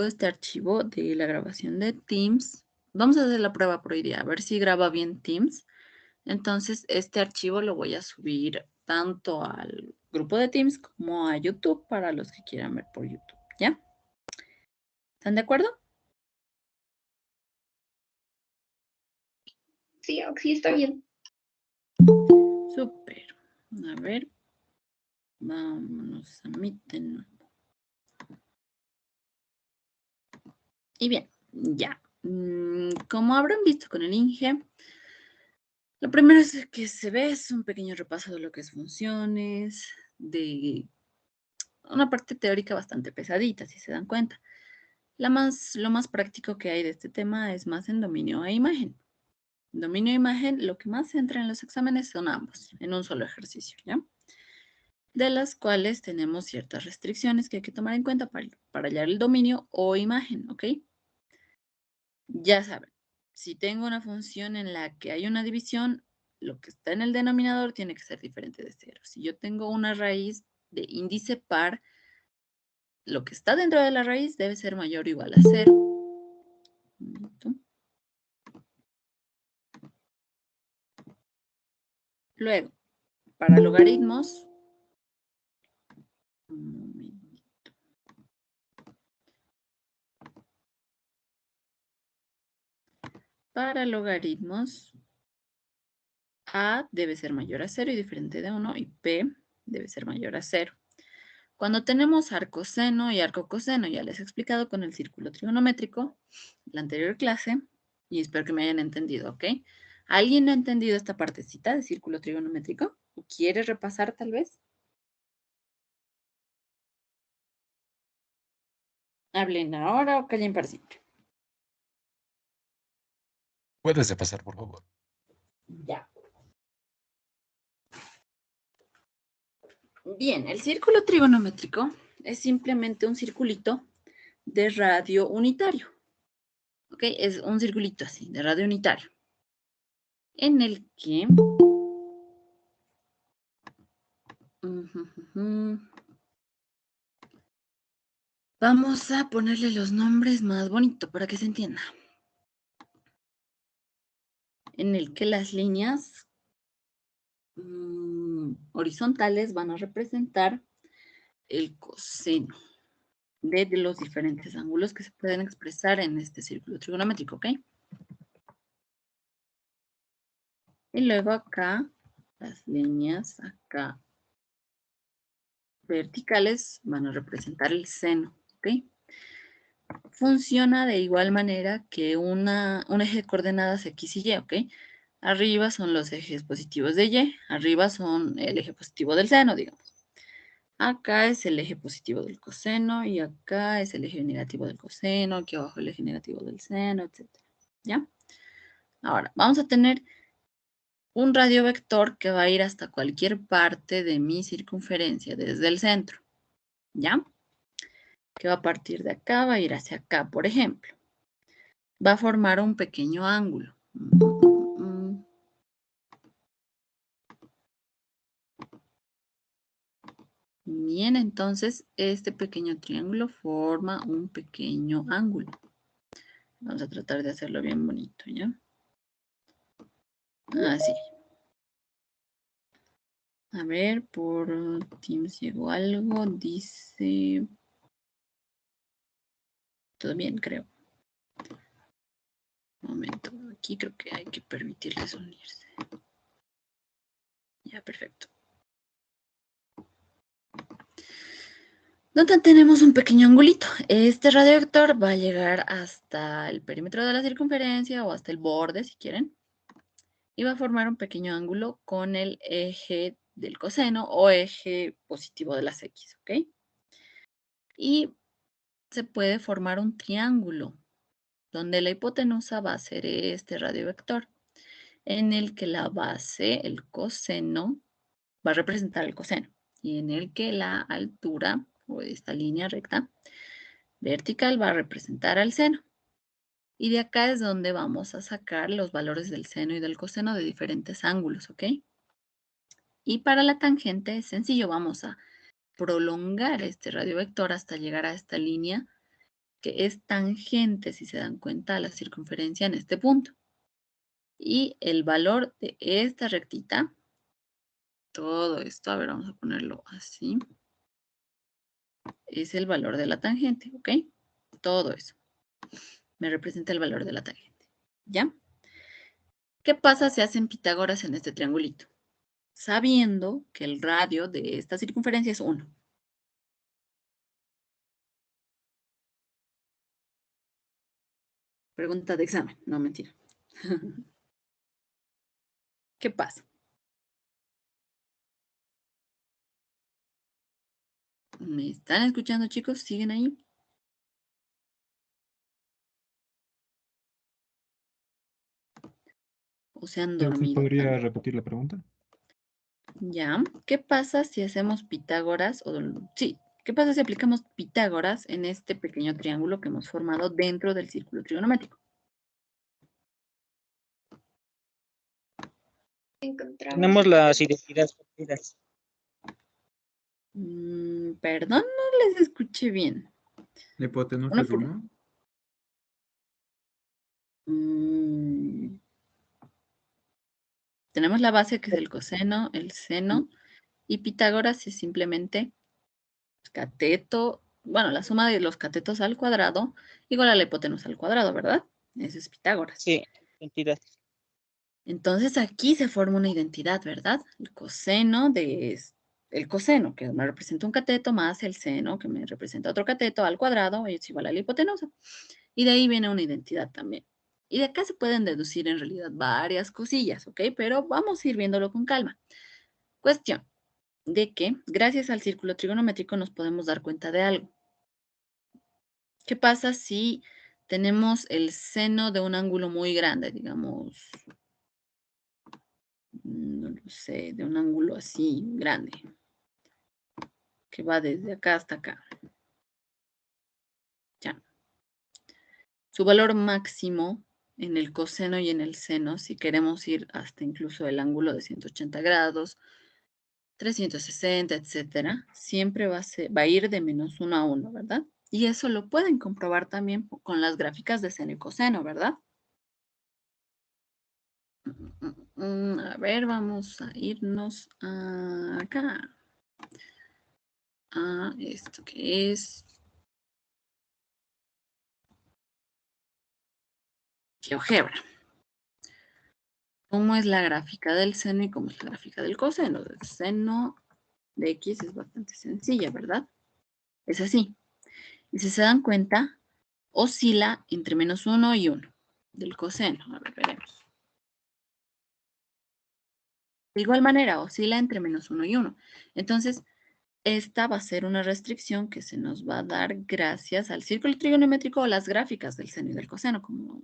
este archivo de la grabación de Teams. Vamos a hacer la prueba por hoy día, a ver si graba bien Teams. Entonces, este archivo lo voy a subir tanto al grupo de Teams como a YouTube para los que quieran ver por YouTube, ¿ya? ¿Están de acuerdo? Sí, sí, está bien. Súper. A ver. Vámonos a Meet. Y bien, ya. Como habrán visto con el Inge, lo primero que se ve es un pequeño repaso de lo que es funciones, de una parte teórica bastante pesadita, si se dan cuenta. Lo más práctico que hay de este tema es más en dominio e imagen. Dominio e imagen, lo que más entra en los exámenes son ambos, en un solo ejercicio, ¿ya? De las cuales tenemos ciertas restricciones que hay que tomar en cuenta para hallar el dominio o imagen, ¿ok? Ya saben, si tengo una función en la que hay una división, lo que está en el denominador tiene que ser diferente de cero. Si yo tengo una raíz de índice par, lo que está dentro de la raíz debe ser mayor o igual a 0. Luego, para logaritmos, un momentito. Para logaritmos, A debe ser mayor a 0 y diferente de 1, y P debe ser mayor a 0. Cuando tenemos arcoseno y arcocoseno, ya les he explicado con el círculo trigonométrico, la anterior clase, y espero que me hayan entendido, ¿ok? ¿Alguien ha entendido esta partecita de círculo trigonométrico? ¿O quiere repasar tal vez? Hablen ahora o callen para siempre. Puedes repasar, por favor. Ya. Bien, el círculo trigonométrico es simplemente un circulito de radio unitario. ¿Ok? Es un circulito así, de radio unitario. En el que... Vamos a ponerle los nombres más bonitos para que se entienda. En el que las líneas horizontales van a representar el coseno de los diferentes ángulos que se pueden expresar en este círculo trigonométrico, ¿ok? Y luego acá, las líneas acá verticales van a representar el seno, ¿ok? Funciona de igual manera que un eje de coordenadas X y Y, ¿ok? Arriba son los ejes positivos de Y, arriba son el eje positivo del seno, digamos. Acá es el eje positivo del coseno y acá es el eje negativo del coseno, aquí abajo el eje negativo del seno, etc. ¿Ya? Ahora, vamos a tener un radiovector que va a ir hasta cualquier parte de mi circunferencia, desde el centro. ¿Ya? Que va a partir de acá, va a ir hacia acá, por ejemplo. Va a formar un pequeño ángulo. Bien, entonces este pequeño triángulo forma un pequeño ángulo. Vamos a tratar de hacerlo bien bonito, ¿ya? Así. A ver, por Teams llegó algo, dice... Todo bien, creo. Un momento, aquí creo que hay que permitirles unirse. Ya, perfecto. ¿Dónde tenemos un pequeño angulito? Este radiovector va a llegar hasta el perímetro de la circunferencia o hasta el borde, si quieren. Y va a formar un pequeño ángulo con el eje del coseno o eje positivo de las X, ¿ok? Y se puede formar un triángulo donde la hipotenusa va a ser este radiovector, en el que la base, el coseno, va a representar el coseno, y en el que la altura, o esta línea recta, vertical, va a representar al seno. Y de acá es donde vamos a sacar los valores del seno y del coseno de diferentes ángulos, ¿ok? Y para la tangente es sencillo, vamos a prolongar este radiovector hasta llegar a esta línea que es tangente, si se dan cuenta, a la circunferencia en este punto. Y el valor de esta rectita, todo esto, a ver, vamos a ponerlo así, es el valor de la tangente, ¿ok? Todo eso me representa el valor de la tangente, ¿ya? ¿Qué pasa si hacen Pitágoras en este triangulito? Sabiendo que el radio de esta circunferencia es 1. Pregunta de examen, no mentira. ¿Qué pasa? ¿Me están escuchando, chicos? ¿Siguen ahí? ¿O se han dormido ¿Podría también? repetir la pregunta? Ya. ¿Qué pasa si hacemos Pitágoras? Sí. ¿Qué pasa si aplicamos Pitágoras en este pequeño triángulo que hemos formado dentro del círculo trigonométrico? Tenemos las identidades perdidas. Perdón, no les escuché bien. ¿La hipotenusa es 1? Tenemos la base que es el coseno, el seno, y Pitágoras es simplemente cateto, bueno, la suma de los catetos al cuadrado igual a la hipotenusa al cuadrado, ¿verdad? Eso es Pitágoras. Sí, identidades. Entonces aquí se forma una identidad, ¿verdad? El coseno que me representa un cateto más el seno que me representa otro cateto al cuadrado es igual a la hipotenusa. Y de ahí viene una identidad también. Y de acá se pueden deducir en realidad varias cosillas, ¿ok? Pero vamos a ir viéndolo con calma. Cuestión de que gracias al círculo trigonométrico nos podemos dar cuenta de algo. ¿Qué pasa si tenemos el seno de un ángulo muy grande, digamos, no lo sé, de un ángulo así grande, que va desde acá hasta acá? Ya. Su valor máximo en el coseno y en el seno, si queremos ir hasta incluso el ángulo de 180 grados, 360, etcétera, siempre va a ir de -1 a 1, ¿verdad? Y eso lo pueden comprobar también con las gráficas de seno y coseno, ¿verdad? A ver, vamos a irnos acá. A esto que es GeoGebra. ¿Cómo es la gráfica del seno y cómo es la gráfica del coseno? El seno de X es bastante sencilla, ¿verdad? Es así. Y si se dan cuenta, oscila entre -1 y 1 del coseno. A ver, veremos. De igual manera, oscila entre -1 y 1. Entonces, esta va a ser una restricción que se nos va a dar gracias al círculo trigonométrico o las gráficas del seno y del coseno, como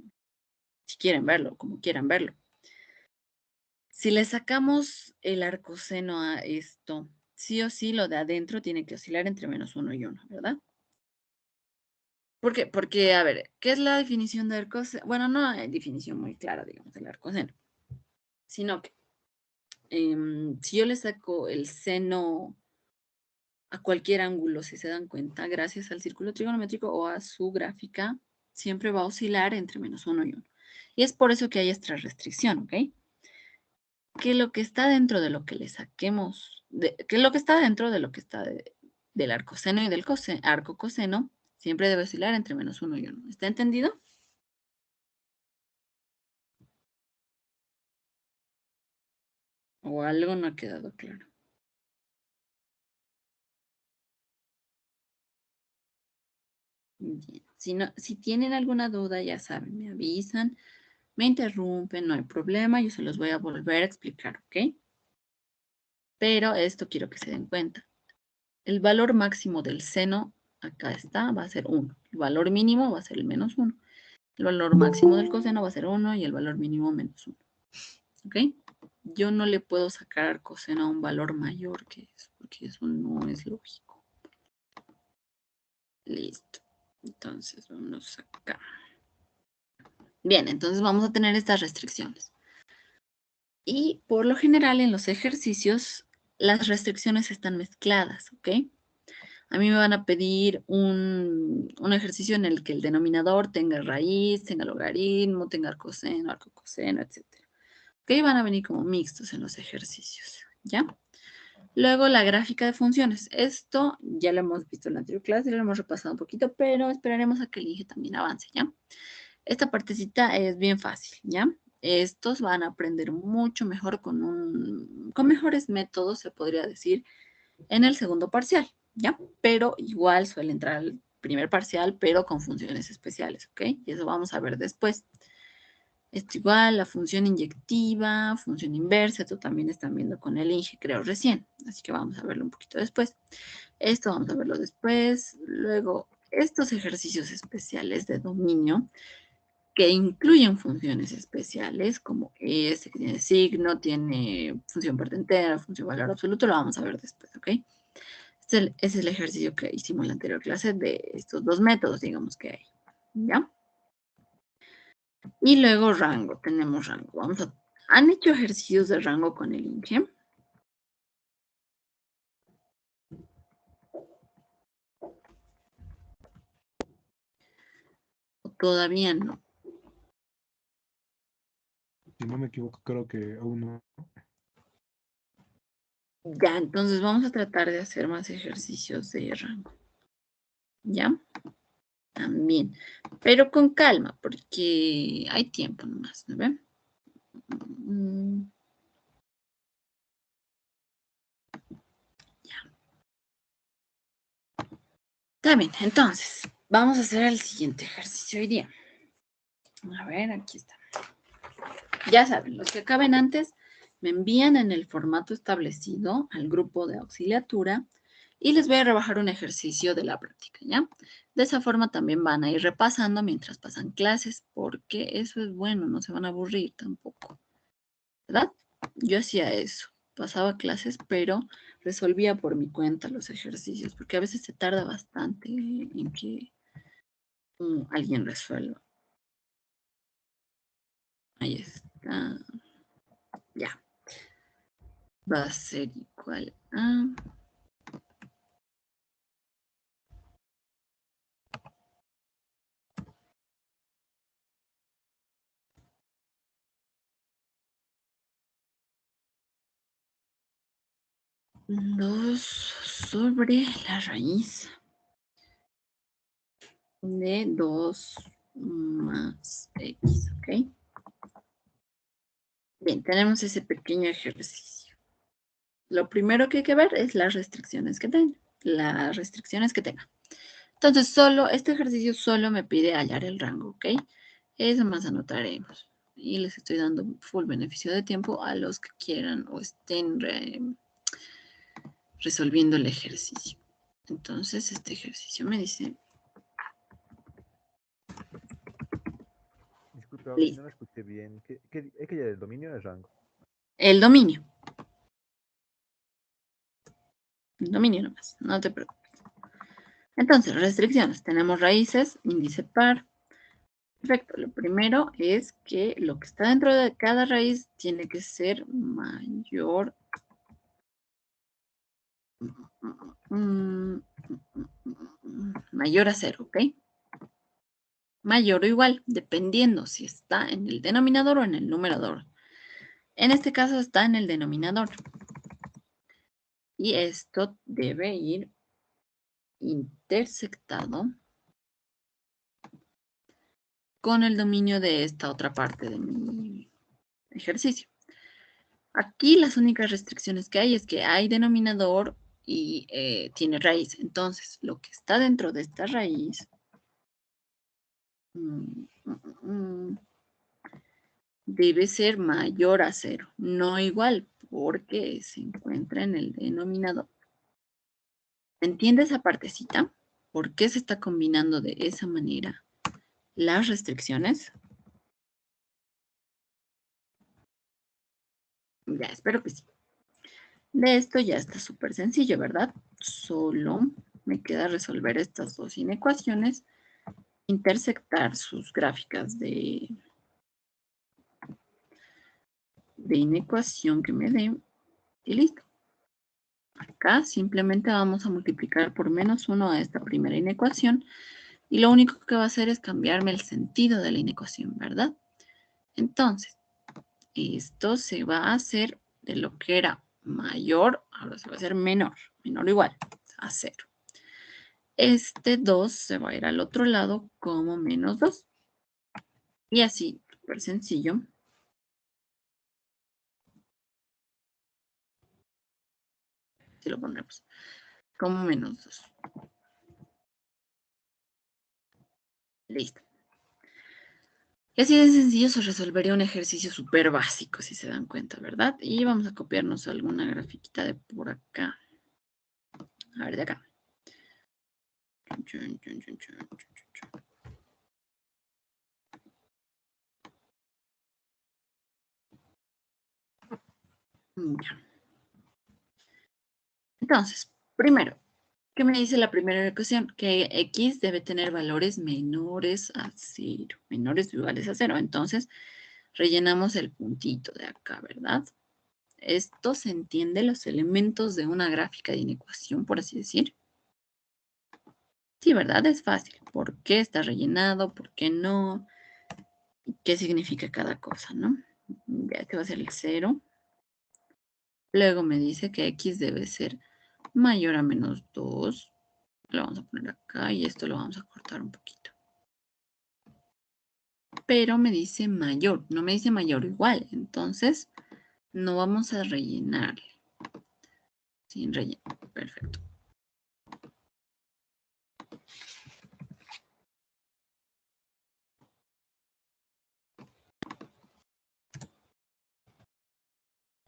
si quieren verlo, como quieran verlo. Si le sacamos el arcoseno a esto, sí o sí lo de adentro tiene que oscilar entre -1 y 1, ¿verdad? ¿Por qué? Porque, a ver, ¿qué es la definición de arcoseno? Bueno, no hay definición muy clara, digamos, del arcoseno, sino que si yo le saco el seno a cualquier ángulo, si se dan cuenta, gracias al círculo trigonométrico o a su gráfica, siempre va a oscilar entre -1 y 1. Y es por eso que hay esta restricción, ¿ok? Que lo que está dentro de lo que le saquemos, que lo que está dentro de lo que está del arcoseno y del arco coseno, siempre debe oscilar entre -1 y 1. ¿Está entendido? ¿O algo no ha quedado claro? Bien. Si tienen alguna duda, ya saben, me avisan, me interrumpen, no hay problema, yo se los voy a volver a explicar, ¿ok? Pero esto quiero que se den cuenta. El valor máximo del seno, acá está, va a ser 1. El valor mínimo va a ser el -1. El valor máximo del coseno va a ser 1 y el valor mínimo -1. ¿Ok? Yo no le puedo sacar al coseno a un valor mayor que eso, porque eso no es lógico. Listo. Entonces, vamos acá. Bien, entonces vamos a tener estas restricciones. Y por lo general en los ejercicios, las restricciones están mezcladas, ¿ok? A mí me van a pedir un ejercicio en el que el denominador tenga raíz, tenga logaritmo, tenga arcoseno, arcocoseno, etc. Ok, van a venir como mixtos en los ejercicios, ¿ya? Luego la gráfica de funciones. Esto ya lo hemos visto en la anterior clase, lo hemos repasado un poquito, pero esperaremos a que el INGE también avance, ¿ya? Esta partecita es bien fácil, ¿ya? Estos van a aprender mucho mejor con mejores métodos, se podría decir, en el segundo parcial, ¿ya? Pero igual suele entrar al primer parcial, pero con funciones especiales, ¿ok? Y eso vamos a ver después. Esto igual, la función inyectiva, función inversa, esto también están viendo con el INGE, creo, recién. Así que vamos a verlo un poquito después. Esto vamos a verlo después. Luego, estos ejercicios especiales de dominio que incluyen funciones especiales, como este que tiene signo, tiene función parte entera, función valor absoluto, lo vamos a ver después, ¿ok? Este es el ejercicio que hicimos en la anterior clase de estos dos métodos, digamos que hay, ¿ya? Y luego rango, tenemos rango. ¿Han hecho ejercicios de rango con el INGE? ¿O todavía no? Si no me equivoco, creo que aún no. Ya, entonces vamos a tratar de hacer más ejercicios de rango. ¿Ya? También. Pero con calma, porque hay tiempo nomás, ¿no ven? Ya. Está bien, entonces, vamos a hacer el siguiente ejercicio hoy día. A ver, aquí está. Ya saben, los que acaben antes me envían en el formato establecido al grupo de auxiliatura y les voy a rebajar un ejercicio de la práctica, ¿ya? De esa forma también van a ir repasando mientras pasan clases, porque eso es bueno, no se van a aburrir tampoco, ¿verdad? Yo hacía eso, pasaba clases, pero resolvía por mi cuenta los ejercicios, porque a veces se tarda bastante en que alguien resuelva. Ahí está. Ya. Va a ser igual a... Dos sobre la raíz de 2 más x, ¿ok? Bien, tenemos ese pequeño ejercicio. Lo primero que hay que ver es las restricciones que tenga. Las restricciones que tenga. Entonces, este ejercicio solo me pide hallar el rango, ¿ok? Eso más anotaremos. Y les estoy dando full beneficio de tiempo a los que quieran o estén resolviendo el ejercicio. Entonces, este ejercicio me dice... Disculpe, ahora si Listo. no lo escuché bien. ¿Hay que hallar el dominio del rango? El dominio. El dominio nomás, no te preocupes. Entonces, restricciones. Tenemos raíces, índice par. Perfecto. Lo primero es que lo que está dentro de cada raíz tiene que ser mayor mayor a 0, ¿ok? Mayor o igual, dependiendo si está en el denominador o en el numerador. En este caso está en el denominador. Y esto debe ir intersectado con el dominio de esta otra parte de mi ejercicio. Aquí las únicas restricciones que hay es que hay denominador y tiene raíz. Entonces, lo que está dentro de esta raíz debe ser mayor a 0, no igual, porque se encuentra en el denominador. ¿Entiende esa partecita? ¿Por qué se está combinando de esa manera las restricciones? Ya, espero que sí. De esto ya está súper sencillo, ¿verdad? Solo me queda resolver estas dos inecuaciones, intersectar sus gráficas de inecuación que me den y listo. Acá simplemente vamos a multiplicar por -1 a esta primera inecuación y lo único que va a hacer es cambiarme el sentido de la inecuación, ¿verdad? Entonces, esto se va a hacer de lo que era mayor, ahora se va a hacer menor o igual a 0. Este 2 se va a ir al otro lado como -2. Y así, súper sencillo. Si lo ponemos como -2. Listo. Y así de sencillo se resolvería un ejercicio súper básico, si se dan cuenta, ¿verdad? Y vamos a copiarnos alguna grafiquita de por acá. A ver, de acá. Ya. Entonces, primero, ¿qué me dice la primera ecuación? Que x debe tener valores menores a 0, menores o iguales a 0. Entonces, rellenamos el puntito de acá, ¿verdad? Esto se entiende los elementos de una gráfica de inecuación, por así decir. Sí, ¿verdad? Es fácil. ¿Por qué está rellenado? ¿Por qué no? ¿Qué significa cada cosa, no? Ya, este va a ser el 0. Luego me dice que x debe ser mayor a -2. Lo vamos a poner acá y esto lo vamos a cortar un poquito. Pero me dice mayor, no me dice mayor o igual. Entonces, no vamos a rellenarle. Sin relleno. Perfecto.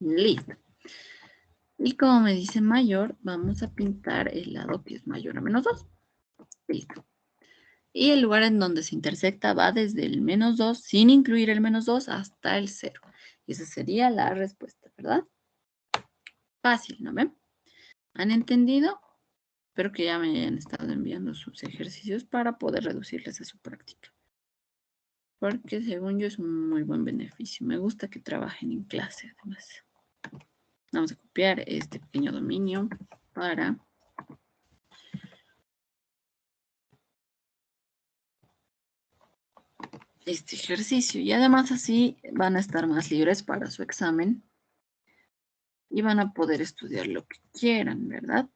Listo. Y como me dice mayor, vamos a pintar el lado que es mayor a -2. Listo. Y el lugar en donde se intersecta va desde el -2, sin incluir el -2, hasta el 0. Y esa sería la respuesta, ¿verdad? Fácil, ¿no ven? ¿Han entendido? Espero que ya me hayan estado enviando sus ejercicios para poder reducirles a su práctica. Porque según yo es un muy buen beneficio. Me gusta que trabajen en clase, además. Vamos a copiar este pequeño dominio para este ejercicio. Y además así van a estar más libres para su examen y van a poder estudiar lo que quieran, ¿verdad?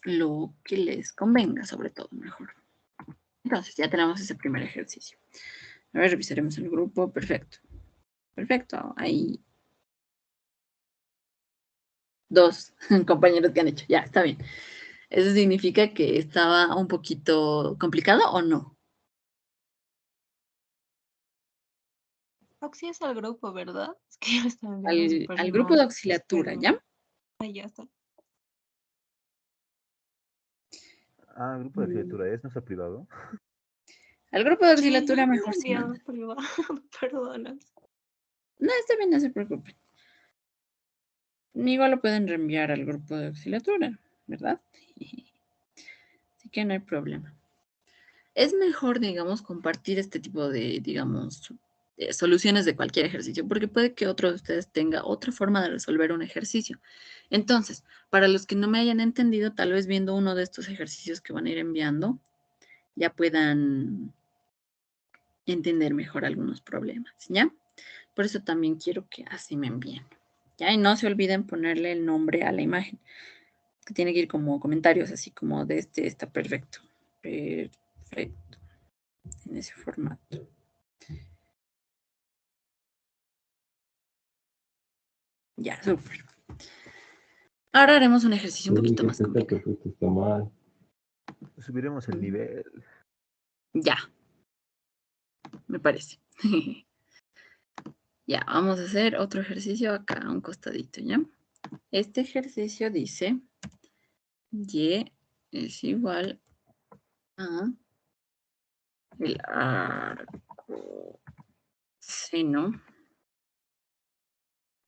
Lo que les convenga, sobre todo, mejor. Entonces, ya tenemos ese primer ejercicio. A ver, revisaremos el grupo. Perfecto. Perfecto. Hay 2 compañeros que han hecho. Ya, está bien. ¿Eso significa que estaba un poquito complicado o no? Oxy es al grupo, ¿verdad? Es que yo lo estaba viendo súper Al grupo de mal. auxiliatura, Espero. ¿ya? Ahí ya está. Ah, grupo de Mm, arquitectura, ¿es nuestro privado? Al grupo de Sí, yo auxiliatura lo mejor he sí enviado manda. privado. Perdona. No, está bien, no se preocupen. Igual lo pueden reenviar al grupo de auxiliatura, ¿verdad? Así que no hay problema. Es mejor, digamos, compartir este tipo de, digamos, soluciones de cualquier ejercicio, porque puede que otro de ustedes tenga otra forma de resolver un ejercicio. Entonces, para los que no me hayan entendido, tal vez viendo uno de estos ejercicios que van a ir enviando, ya puedan entender mejor algunos problemas, ¿ya? Por eso también quiero que así me envíen. ¿Ya? Y no se olviden ponerle el nombre a la imagen, que tiene que ir como comentarios, así como de este está perfecto. Perfecto. En ese formato. Ya, súper. Ahora haremos un ejercicio un poquito más complicado. Perfecto, está mal. Subiremos el nivel. Ya, me parece. Ya, vamos a hacer otro ejercicio acá a un costadito, ¿ya? Este ejercicio dice y es igual a el arco seno.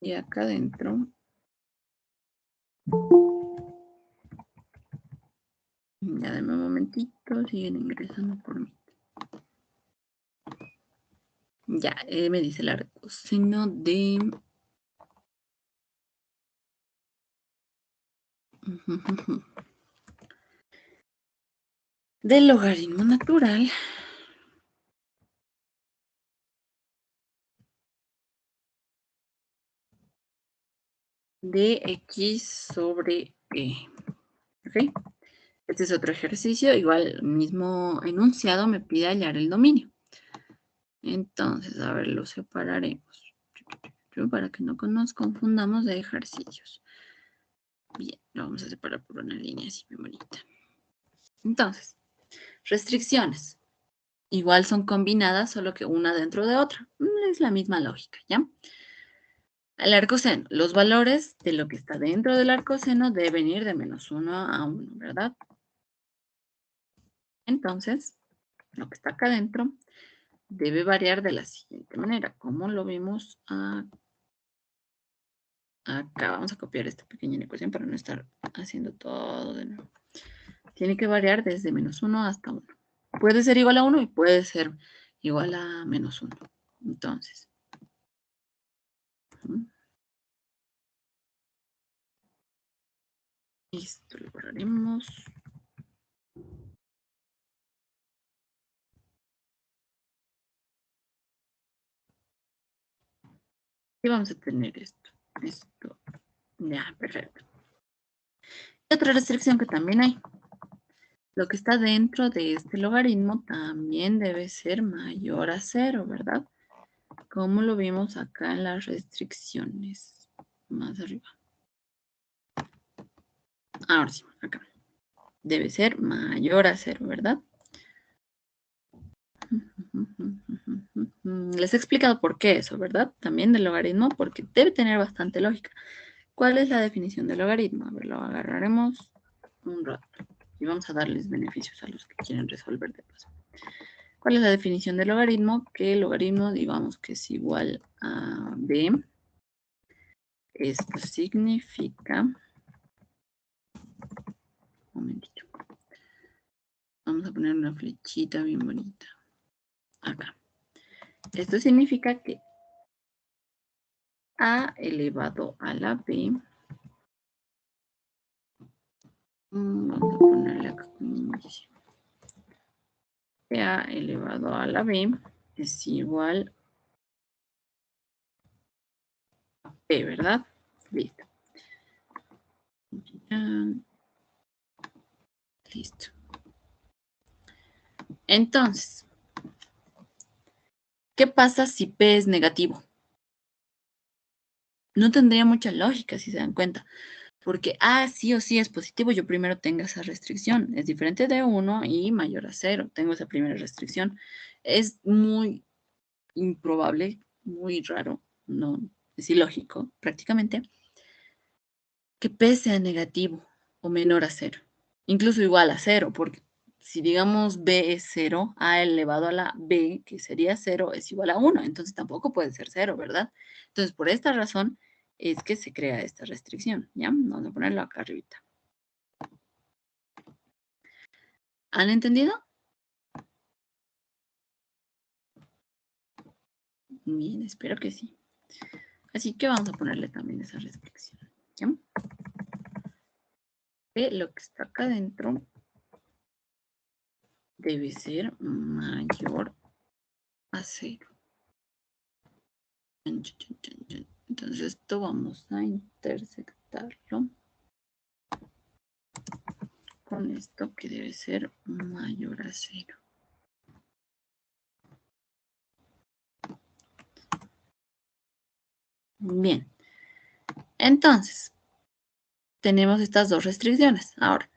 Y acá adentro, ya denme un momentito, siguen ingresando por mí. Ya, me dice el arco seno de Del logaritmo natural de x sobre e. ¿Ok? Este es otro ejercicio. Igual, mismo enunciado me pide hallar el dominio. Entonces, a ver, lo separaremos para que no nos confundamos de ejercicios. Bien, lo vamos a separar por una línea así bien bonita. Entonces, restricciones. Igual son combinadas, solo que una dentro de otra. Es la misma lógica, ¿ya? El arcoseno. Los valores de lo que está dentro del arcoseno deben ir de -1 a 1, ¿verdad? Entonces, lo que está acá adentro debe variar de la siguiente manera. Como lo vimos acá. Vamos a copiar esta pequeña ecuación para no estar haciendo todo de nuevo. Tiene que variar desde -1 hasta 1. Puede ser igual a 1 y puede ser igual a -1. Entonces. Esto lo borraremos. Y vamos a tener esto. Ya, perfecto. Y otra restricción que también hay. Lo que está dentro de este logaritmo también debe ser mayor a 0, ¿verdad? Como lo vimos acá en las restricciones. Más arriba. Ahora sí, acá. Debe ser mayor a 0, ¿verdad? Les he explicado por qué eso, ¿verdad? También del logaritmo, porque debe tener bastante lógica. ¿Cuál es la definición del logaritmo? A ver, lo agarraremos un rato. Y vamos a darles beneficios a los que quieren resolver de paso. ¿Cuál es la definición del logaritmo? Que el logaritmo, digamos que es igual a b. Esto significa... Un momentito. Vamos a poner una flechita bien bonita. Acá. Esto significa que a elevado a la b... Vamos a ponerle acá como inicio. A elevado a la b es igual a p, ¿verdad? Listo. Listo. Entonces, ¿qué pasa si p es negativo? No tendría mucha lógica si se dan cuenta. Porque A sí o sí es positivo, yo primero tengo esa restricción. Es diferente de 1 y mayor a 0. Tengo esa primera restricción. Es muy improbable, muy raro, no es ilógico prácticamente, que P sea negativo o menor a 0. Incluso igual a 0, porque si digamos B es 0, A elevado a la B, que sería 0, es igual a 1. Entonces tampoco puede ser 0, ¿verdad? Entonces por esta razón es que se crea esta restricción, ¿ya? Vamos a ponerlo acá arribita. ¿Han entendido? Bien, espero que sí. Así que vamos a ponerle también esa restricción, ¿ya? Que lo que está acá adentro debe ser mayor a 0. Entonces esto vamos a intersectarlo con esto que debe ser mayor a 0. Bien. Entonces, tenemos estas dos restricciones. Ahora,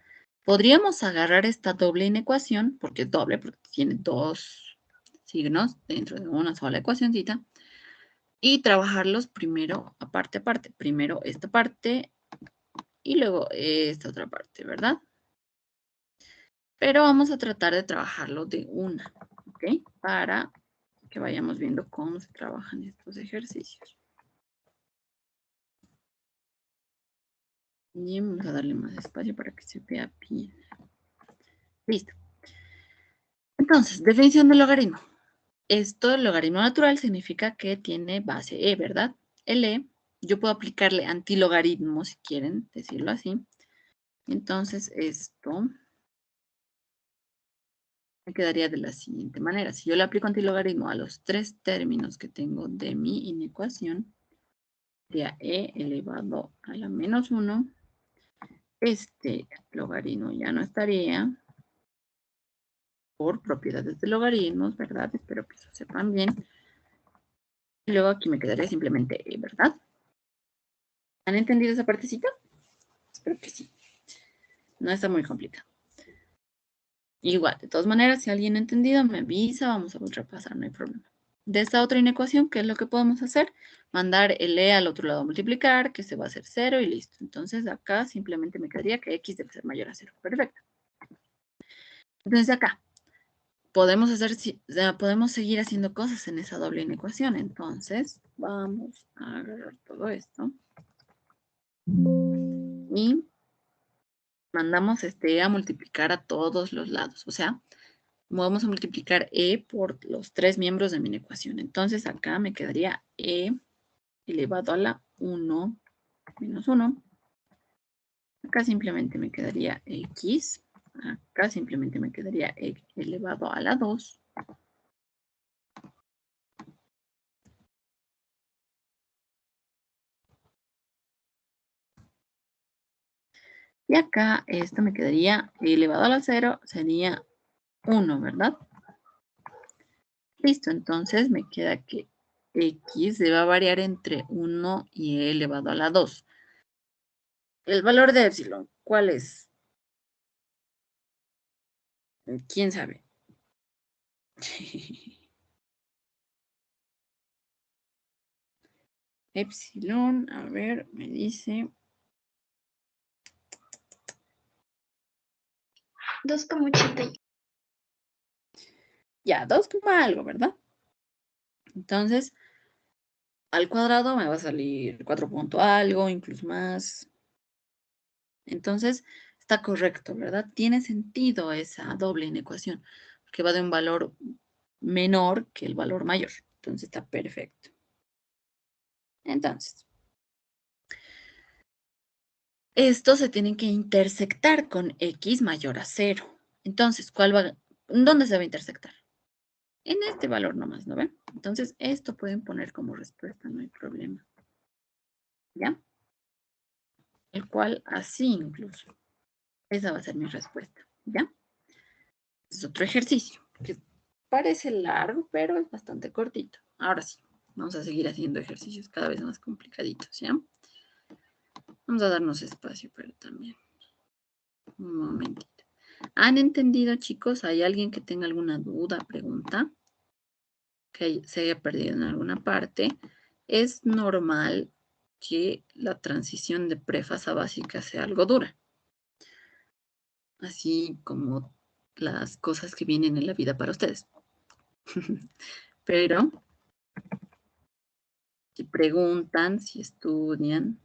podríamos agarrar esta doble inecuación, porque es doble, porque tiene dos signos dentro de una sola ecuacióncita, y trabajarlos primero aparte. Primero esta parte y luego esta otra parte, ¿verdad? Pero vamos a tratar de trabajarlo de una, ¿ok? Para que vayamos viendo cómo se trabajan estos ejercicios. Y vamos a darle más espacio para que se vea bien. Listo. Entonces, definición del logaritmo. Esto, el logaritmo natural, significa que tiene base e, ¿verdad? El e, yo puedo aplicarle antilogaritmo, si quieren decirlo así, Entonces, esto me quedaría de la siguiente manera. Si yo le aplico antilogaritmo a los 3 términos que tengo de mi inecuación, sería e elevado a la menos 1. Este logaritmo ya no estaría por propiedades de logaritmos, ¿verdad? Espero que eso sepan bien. Y luego aquí me quedaría simplemente e, ¿verdad? ¿Han entendido esa partecita? Espero que sí. No está muy complicado. Igual, de todas maneras, si alguien ha entendido, me avisa, vamos a repasar, no hay problema. De esta otra inecuación, ¿qué es lo que podemos hacer? Mandar el e al otro lado a multiplicar, que se va a hacer 0 y listo. Entonces acá simplemente me quedaría que x debe ser mayor a 0. Perfecto. Entonces acá podemos seguir haciendo cosas en esa doble inecuación. Entonces vamos a agarrar todo esto y mandamos este e a multiplicar a todos los lados. O sea, vamos a multiplicar e por los 3 miembros de mi ecuación. Entonces acá me quedaría e elevado a la 1 menos 1. Acá simplemente me quedaría x. Acá simplemente me quedaría e elevado a la 2. Y acá esto me quedaría e elevado a la 0, sería 1, ¿verdad? Listo, entonces me queda que x se va a variar entre 1 y e elevado a la 2. El valor de epsilon, ¿cuál es? ¿Quién sabe? Epsilon, a ver, me dice 2,80. ya, 2, algo, ¿verdad? Entonces, al cuadrado me va a salir 4 punto algo, incluso más. Entonces, está correcto, ¿verdad? Tiene sentido esa doble inecuación, porque va de un valor menor que el valor mayor. Entonces, está perfecto. Entonces, estos se tienen que intersectar con x mayor a 0. Entonces, ¿dónde se va a intersectar? En este valor nomás, ¿no ven? Entonces, esto pueden poner como respuesta, no hay problema. ¿Ya? El cual así incluso. Esa va a ser mi respuesta, ¿ya? Es otro ejercicio que parece largo, pero es bastante cortito. Ahora sí, vamos a seguir haciendo ejercicios cada vez más complicaditos, ¿ya? Vamos a darnos espacio, pero también. Un momentito. ¿Han entendido, chicos? ¿Hay alguien que tenga alguna duda, pregunta? Que se haya perdido en alguna parte. Es normal que la transición de prefasa a básica sea algo dura. Así como las cosas que vienen en la vida para ustedes. Pero si preguntan, si estudian,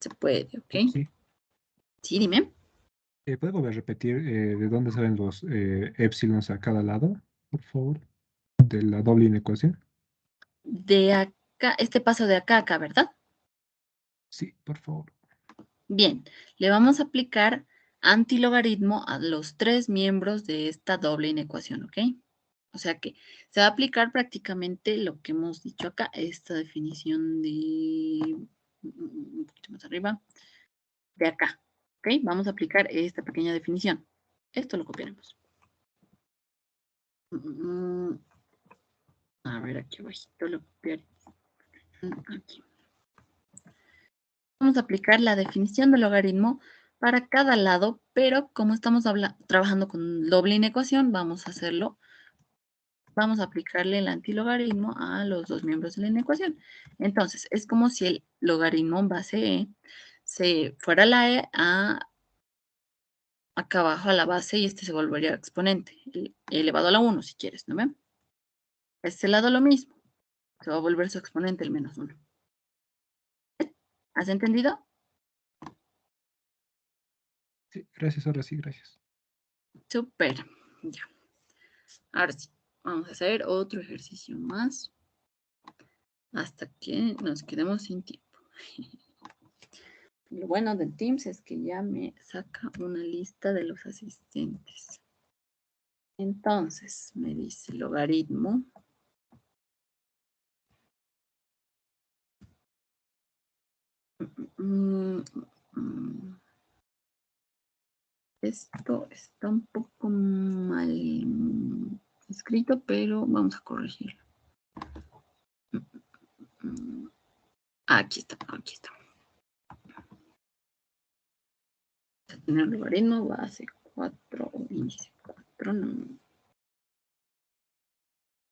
se puede, ¿ok? Sí. Sí, dime. ¿Puede volver a repetir de dónde salen los épsilons a cada lado, por favor? De la doble inecuación. De acá, este paso de acá a acá, ¿verdad? Sí, por favor. Bien, le vamos a aplicar antilogaritmo a los 3 miembros de esta doble inecuación, ¿ok? O sea que se va a aplicar prácticamente lo que hemos dicho acá, esta definición de un poquito más arriba, de acá, ¿ok? Vamos a aplicar esta pequeña definición. Esto lo copiaremos. A ver, aquí abajito lo copiaré. Aquí. Vamos a aplicar la definición del logaritmo para cada lado, pero como estamos trabajando con doble inecuación, vamos a aplicarle el antilogaritmo a los 2 miembros de la inecuación. Entonces, es como si el logaritmo en base e se fuera la e acá abajo a la base y este se volvería exponente, elevado a la 1 si quieres, ¿no ven? Este lado lo mismo, se va a volver su exponente el menos 1. ¿Has entendido? Sí, gracias, ahora sí, gracias. Súper, ya. Ahora sí, vamos a hacer otro ejercicio más hasta que nos quedemos sin tiempo. Lo bueno del Teams es que ya me saca una lista de los asistentes. Entonces, me dice logaritmo. Esto está un poco mal escrito, pero vamos a corregirlo. Aquí está, aquí está. Tener logaritmo base 4 o índice 4. No.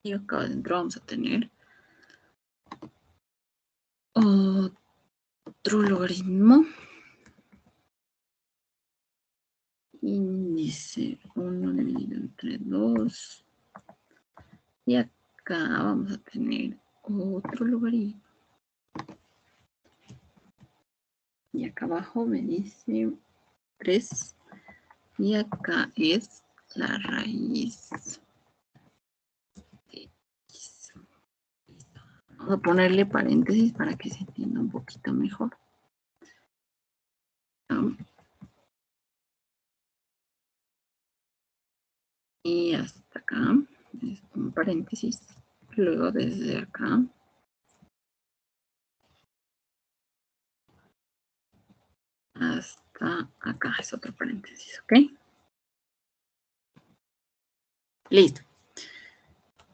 Y acá adentro vamos a tener otro logaritmo. Índice 1 dividido entre 2. Y acá vamos a tener otro logaritmo. Y acá abajo me dice 3. Y acá es la raíz de X. Vamos a ponerle paréntesis para que se entienda un poquito mejor. Y hasta acá, es un paréntesis. Luego desde acá. Hasta acá es otro paréntesis, ¿ok? Listo.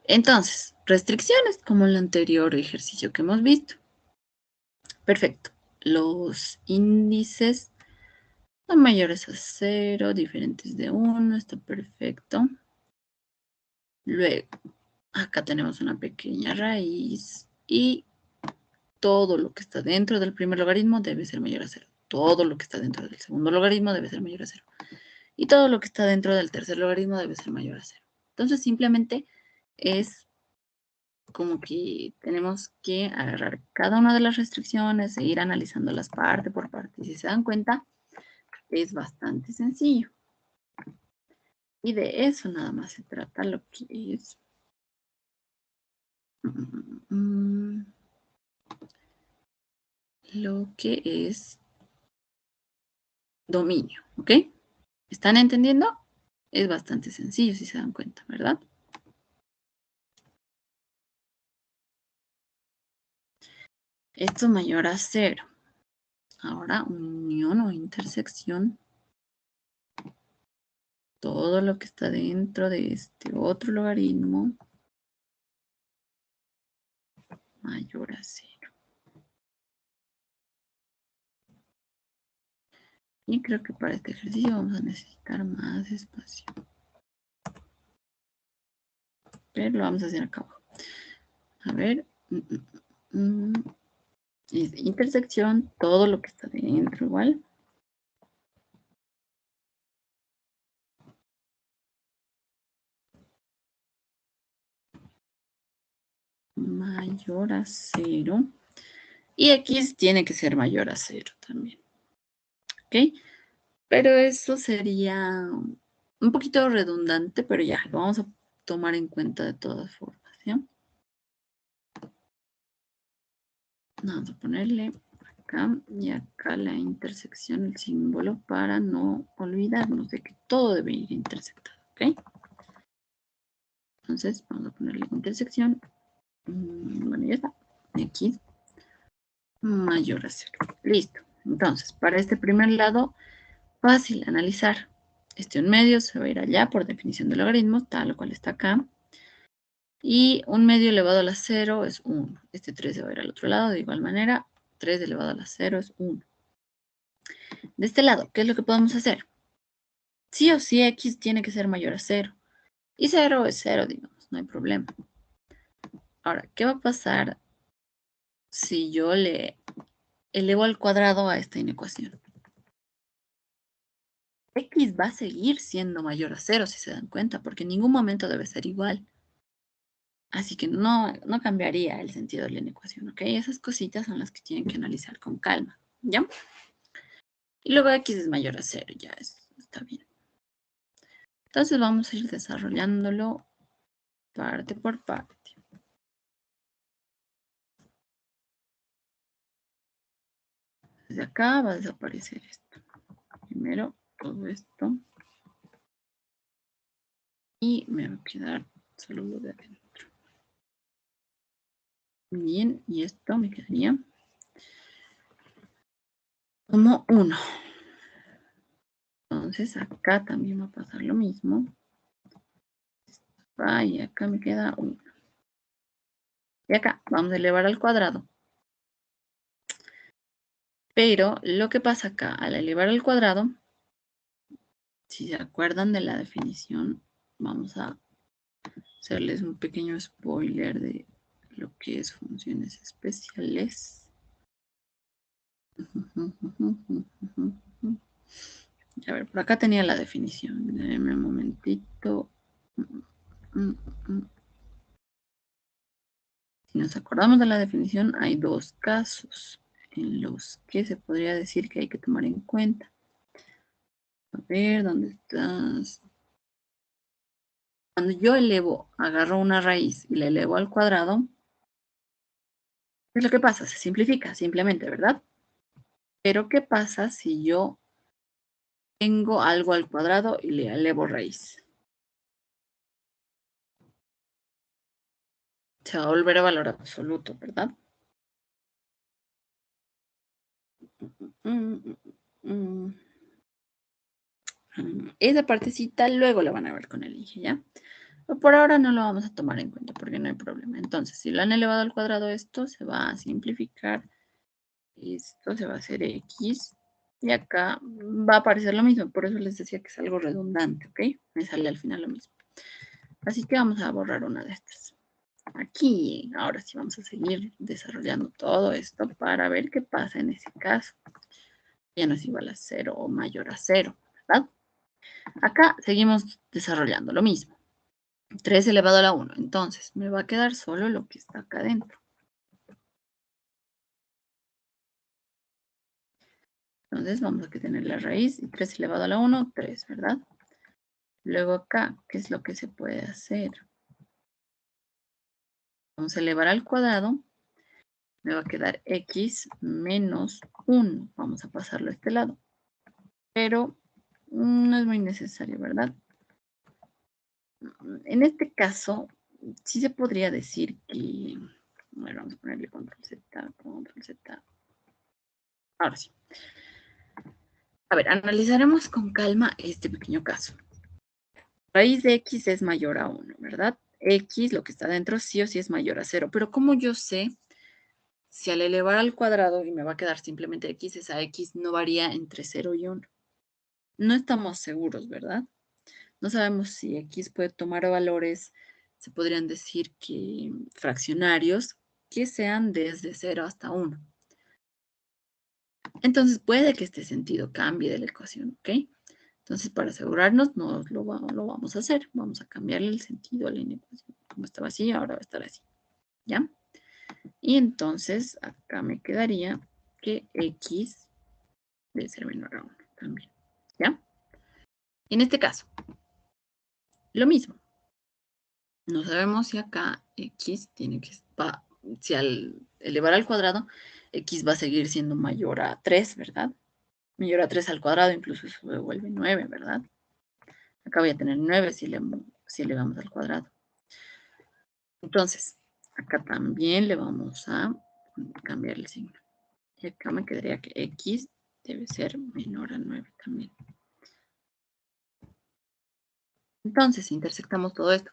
Entonces, restricciones como el anterior ejercicio que hemos visto. Perfecto. Los índices son mayores a 0, diferentes de 1, está perfecto. Luego, acá tenemos una pequeña raíz y todo lo que está dentro del primer logaritmo debe ser mayor a 0. Todo lo que está dentro del segundo logaritmo debe ser mayor a 0. Y todo lo que está dentro del tercer logaritmo debe ser mayor a 0. Entonces, simplemente es como que tenemos que agarrar cada una de las restricciones e ir analizándolas parte por parte. Y si se dan cuenta, es bastante sencillo. Y de eso nada más se trata lo que es dominio, ¿ok? ¿Están entendiendo? Es bastante sencillo si se dan cuenta, ¿verdad? Esto es mayor a 0. Ahora, unión o intersección. Todo lo que está dentro de este otro logaritmo mayor a 0. Y creo que para este ejercicio vamos a necesitar más espacio. Pero lo vamos a hacer acá abajo. A ver. Es intersección, todo lo que está dentro igual. Mayor a 0. Y X tiene que ser mayor a 0 también. ¿Ok? Pero eso sería un poquito redundante, pero ya, lo vamos a tomar en cuenta de todas formas, ¿ya? Vamos a ponerle acá y acá la intersección, el símbolo, para no olvidarnos de que todo debe ir intersectado, ¿ok? Entonces, vamos a ponerle intersección. Bueno, ya está. X mayor a 0. Listo. Entonces, para este primer lado, fácil analizar. Este 1 medio se va a ir allá por definición de logaritmos, tal cual está acá. Y 1 medio elevado a la 0 es 1. Este 3 se va a ir al otro lado de igual manera. 3 elevado a la 0 es 1. De este lado, ¿qué es lo que podemos hacer? Sí o sí X tiene que ser mayor a 0. Y 0 es 0, digamos, no hay problema. Ahora, ¿qué va a pasar si yo le elevo al cuadrado a esta inecuación? X va a seguir siendo mayor a 0, si se dan cuenta, porque en ningún momento debe ser igual. Así que no cambiaría el sentido de la inecuación, ¿ok? Esas cositas son las que tienen que analizar con calma, ¿ya? Y luego X es mayor a 0, ya está bien. Entonces vamos a ir desarrollándolo parte por parte. Entonces acá va a desaparecer esto. Primero todo esto. Y me va a quedar solo lo de adentro. Bien, y esto me quedaría como 1. Entonces acá también va a pasar lo mismo. Y acá me queda 1. Y acá vamos a elevar al cuadrado. Pero lo que pasa acá, al elevar al cuadrado, si se acuerdan de la definición, vamos a hacerles un pequeño spoiler de lo que es funciones especiales. A ver, por acá tenía la definición. Denme un momentito. Si nos acordamos de la definición, hay 2 casos en los que se podría decir que hay que tomar en cuenta. A ver, ¿dónde estás? Cuando yo elevo, agarro una raíz y la elevo al cuadrado, ¿qué es lo que pasa? Se simplifica simplemente, ¿verdad? Pero ¿qué pasa si yo tengo algo al cuadrado y le elevo raíz? Se va a volver a valor absoluto, ¿verdad? Esa partecita luego la van a ver con el Inge, ¿ya? Pero por ahora no lo vamos a tomar en cuenta porque no hay problema. Entonces, si lo han elevado al cuadrado, esto se va a simplificar. Esto se va a hacer X. Y acá va a aparecer lo mismo. Por eso les decía que es algo redundante, ¿ok? Me sale al final lo mismo. Así que vamos a borrar una de estas. Aquí, ahora sí vamos a seguir desarrollando todo esto para ver qué pasa en ese caso. Ya no es igual a 0 o mayor a 0, ¿verdad? Acá seguimos desarrollando lo mismo. 3 elevado a la 1. Entonces, me va a quedar solo lo que está acá adentro. Entonces, vamos a tener la raíz. Y 3 elevado a la 1, 3, ¿verdad? Luego acá, ¿qué es lo que se puede hacer? Vamos a elevar al cuadrado. Me va a quedar x menos 1. Vamos a pasarlo a este lado. Pero no es muy necesario, ¿verdad? En este caso, sí se podría decir que... Bueno, vamos a ponerle control Z, control Z. Ahora sí. A ver, analizaremos con calma este pequeño caso. Raíz de x es mayor a 1, ¿verdad? X, lo que está dentro, sí o sí es mayor a 0. Pero ¿cómo yo sé si al elevar al cuadrado y me va a quedar simplemente x, esa x no varía entre 0 y 1? No estamos seguros, ¿verdad? No sabemos si x puede tomar valores, se podrían decir que fraccionarios, que sean desde 0 hasta 1. Entonces puede que este sentido cambie de la ecuación, ¿ok? Entonces, para asegurarnos, no lo vamos a hacer. Vamos a cambiarle el sentido a la inecuación. Como estaba así, ahora va a estar así. ¿Ya? Y entonces, acá me quedaría que x debe ser menor a 1 también. ¿Ya? En este caso, lo mismo. No sabemos si acá x tiene que... si al elevar al cuadrado, x va a seguir siendo mayor a 3, ¿verdad? Mayor a 3 al cuadrado, incluso eso se vuelve 9, ¿verdad? Acá voy a tener 9 si elevamos al cuadrado. Entonces, acá también le vamos a cambiar el signo. Y acá me quedaría que x debe ser menor a 9 también. Entonces, intersectamos todo esto.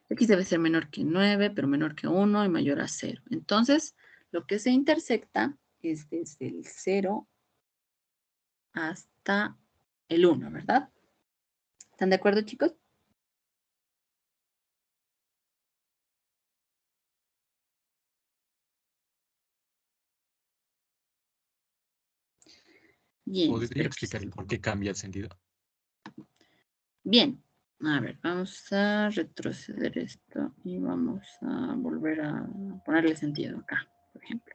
X debe ser menor que 9, pero menor que 1 y mayor a 0. Entonces, lo que se intersecta es desde el 0 hasta el 1, ¿verdad? ¿Están de acuerdo, chicos? Bien. ¿Podría explicar el por qué cambia el sentido? Bien. A ver, vamos a retroceder esto y vamos a volver a ponerle sentido acá, por ejemplo.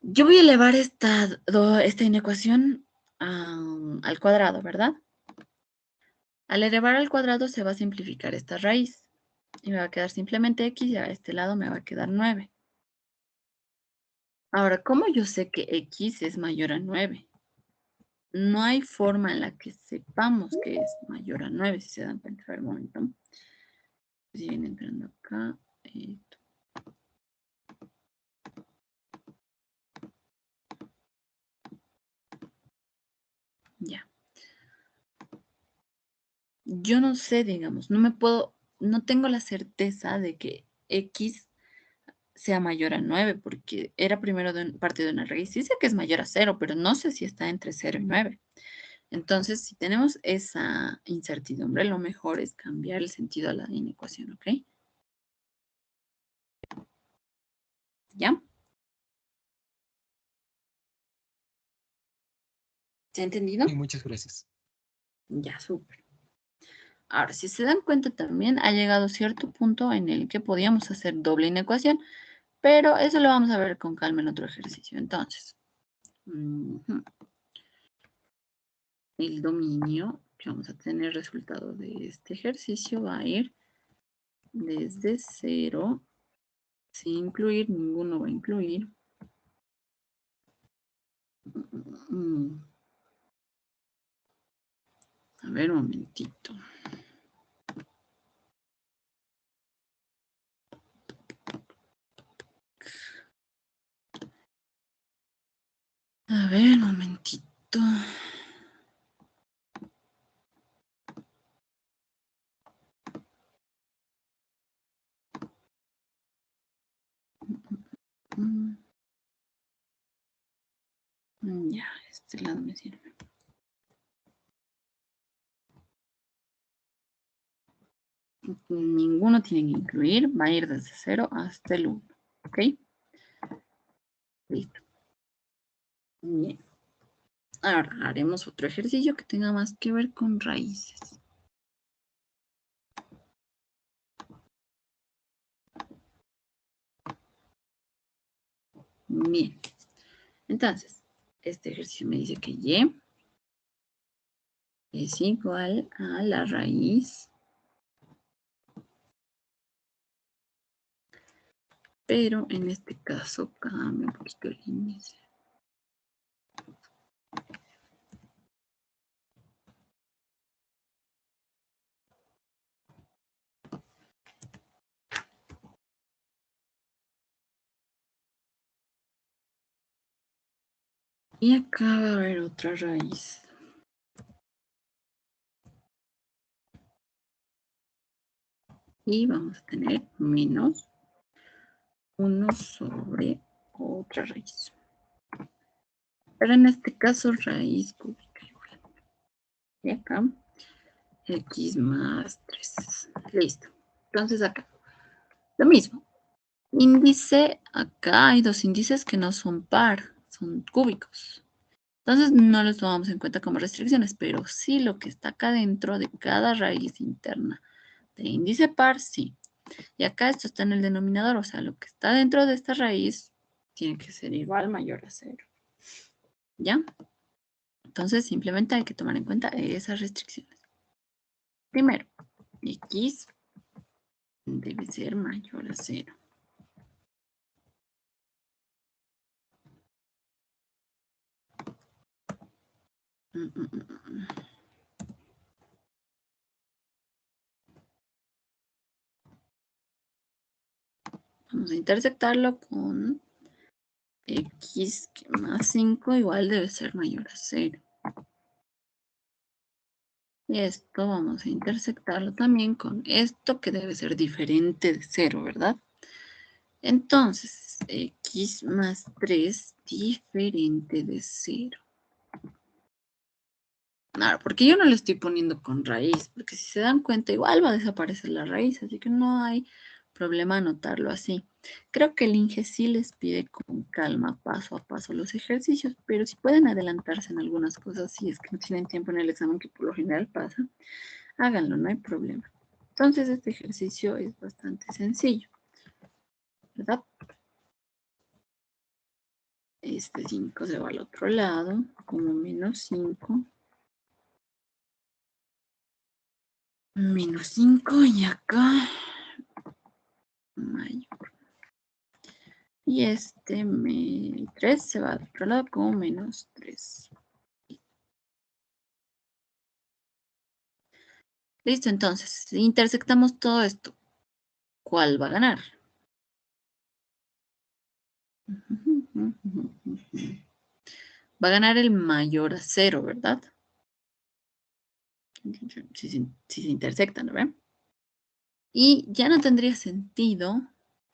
Yo voy a elevar esta inecuación al cuadrado, ¿verdad? Al elevar al cuadrado se va a simplificar esta raíz. Y me va a quedar simplemente x y a este lado me va a quedar 9. Ahora, ¿cómo yo sé que X es mayor a 9? No hay forma en la que sepamos que es mayor a 9, si se dan cuenta. A ver, un momento. Si viene entrando acá. Ya. Yo no sé, digamos, no tengo la certeza de que X sea mayor a 9, porque era primero parte de una raíz. Sí sé que es mayor a 0, pero no sé si está entre 0 y 9. Entonces, si tenemos esa incertidumbre, lo mejor es cambiar el sentido a la inecuación, ¿ok? ¿Ya? ¿Se ha entendido? Sí, muchas gracias. Ya, súper. Ahora, si se dan cuenta también, ha llegado cierto punto en el que podíamos hacer doble inecuación, pero eso lo vamos a ver con calma en otro ejercicio. Entonces, el dominio que vamos a tener resultado de este ejercicio va a ir desde 0, sin incluir, ninguno va a incluir. A ver, un momentito. A ver, un momentito. Ya, este lado me sirve. Ninguno tiene que incluir, va a ir desde 0 hasta el 1, ¿ok? Listo. Bien. Ahora haremos otro ejercicio que tenga más que ver con raíces. Bien. Entonces, este ejercicio me dice que Y es igual a la raíz, pero en este caso cambia un poquito el índice. Y acá va a haber otra raíz. Y vamos a tener menos 1 sobre otra raíz. Pero en este caso raíz cúbica igual. Y acá X más 3. Listo. Entonces acá, lo mismo. Índice, acá hay dos índices que no son par, son cúbicos. Entonces no los tomamos en cuenta como restricciones, pero sí lo que está acá dentro de cada raíz interna de índice par, sí. Y acá esto está en el denominador, o sea, lo que está dentro de esta raíz tiene que ser igual, mayor a 0. ¿Ya? Entonces simplemente hay que tomar en cuenta esas restricciones. Primero, X debe ser mayor a 0. Vamos a intersectarlo con X más 5 igual debe ser mayor a 0. Y esto vamos a intersectarlo también con esto que debe ser diferente de 0, ¿verdad? Entonces, X más 3 diferente de 0. Claro, porque yo no le estoy poniendo con raíz, porque si se dan cuenta igual va a desaparecer la raíz, así que no hay problema anotarlo así. Creo que el INGE sí les pide con calma, paso a paso los ejercicios, pero si pueden adelantarse en algunas cosas, si es que no tienen tiempo en el examen, que por lo general pasa, háganlo, no hay problema. Entonces este ejercicio es bastante sencillo, ¿verdad? Este 5 se va al otro lado, como menos 5. Menos 5 y acá mayor. Y este 3 se va al otro lado como menos 3. Listo, entonces, si intersectamos todo esto, ¿cuál va a ganar? Va a ganar el mayor a 0, ¿verdad? Si se intersectan, ¿no ven? Y ya no tendría sentido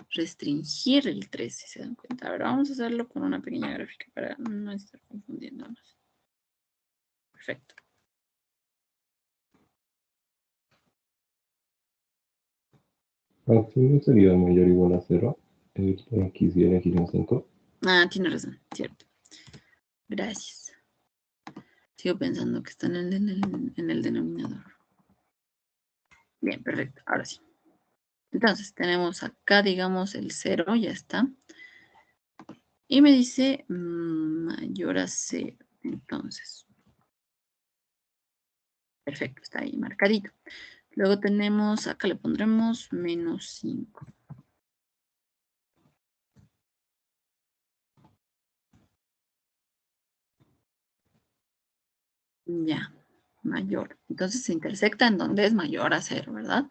restringir el 3, si se dan cuenta. Ahora vamos a hacerlo con una pequeña gráfica para no estar confundiéndonos. Perfecto. Aquí no sería mayor o igual a 0. X y X son 5. Ah, tiene razón, cierto. Gracias. Sigo pensando que están en el denominador. Bien, perfecto. Ahora sí. Entonces, tenemos acá, digamos, el 0, ya está. Y me dice mayor a 0. Entonces, perfecto, está ahí marcadito. Luego tenemos, acá le pondremos menos 5. Ya, mayor. Entonces se intersecta en donde es mayor a 0, ¿verdad?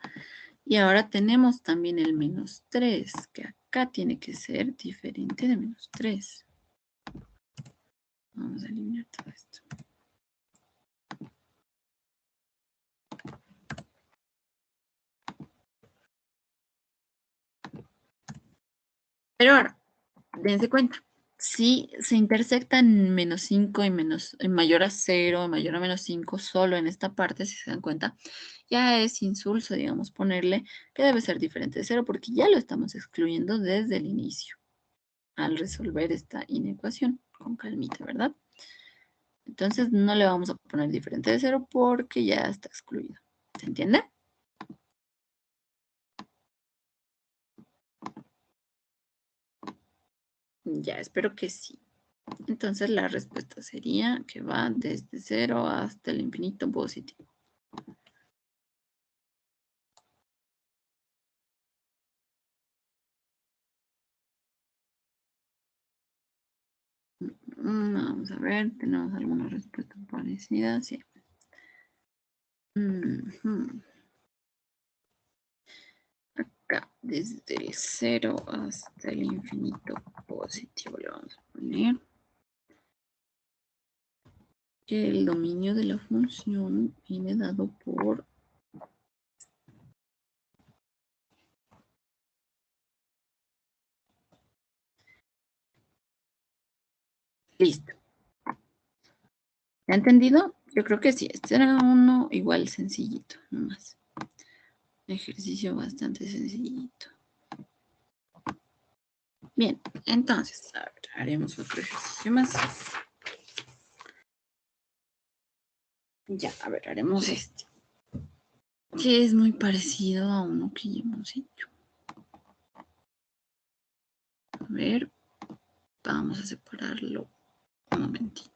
Y ahora tenemos también el menos 3, que acá tiene que ser diferente de menos 3. Vamos a eliminar todo esto. Pero ahora, dense cuenta, si se intersectan menos 5 y mayor a 0, mayor a menos 5, solo en esta parte, si se dan cuenta, ya es insulso, digamos, ponerle que debe ser diferente de 0 porque ya lo estamos excluyendo desde el inicio al resolver esta inecuación con calmita, ¿verdad? Entonces no le vamos a poner diferente de 0 porque ya está excluido. ¿Se entiende? Ya, espero que sí. Entonces la respuesta sería que va desde 0 hasta el infinito positivo. Vamos a ver, ¿tenemos alguna respuesta parecida? Sí. Acá, desde el 0 hasta el infinito positivo, le vamos a poner que el dominio de la función viene dado por listo. ¿Ya entendido? Yo creo que sí. Este era uno igual sencillito, nomás. Ejercicio bastante sencillito. Bien, entonces, a ver, haremos otro ejercicio más. Ya, a ver, haremos este. Que es muy parecido a uno que ya hemos hecho. A ver, vamos a separarlo un momentito.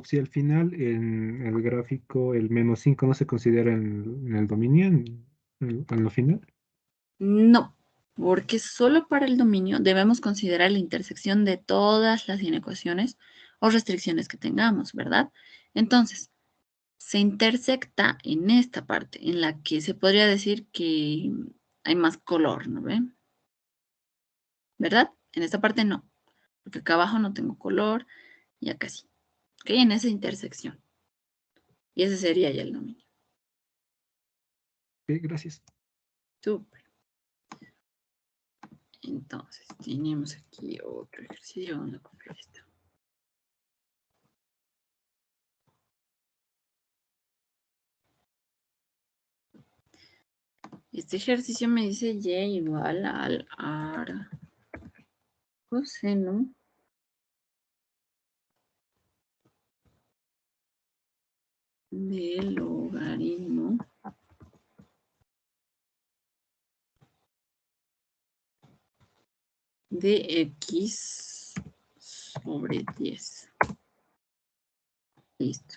Si al final en el gráfico el menos 5 no se considera en el dominio, en lo final. No, porque solo para el dominio debemos considerar la intersección de todas las inecuaciones o restricciones que tengamos, ¿verdad? Entonces, se intersecta en esta parte, en la que se podría decir que hay más color, ¿no ven? ¿Verdad? En esta parte no, porque acá abajo no tengo color y acá sí. ¿Ok? En esa intersección. Y ese sería ya el dominio. Ok, gracias. Súper. Entonces, tenemos aquí otro ejercicio. Vamos a copiar esto. Este ejercicio me dice y igual al ar coseno del logaritmo de x sobre 10. Listo.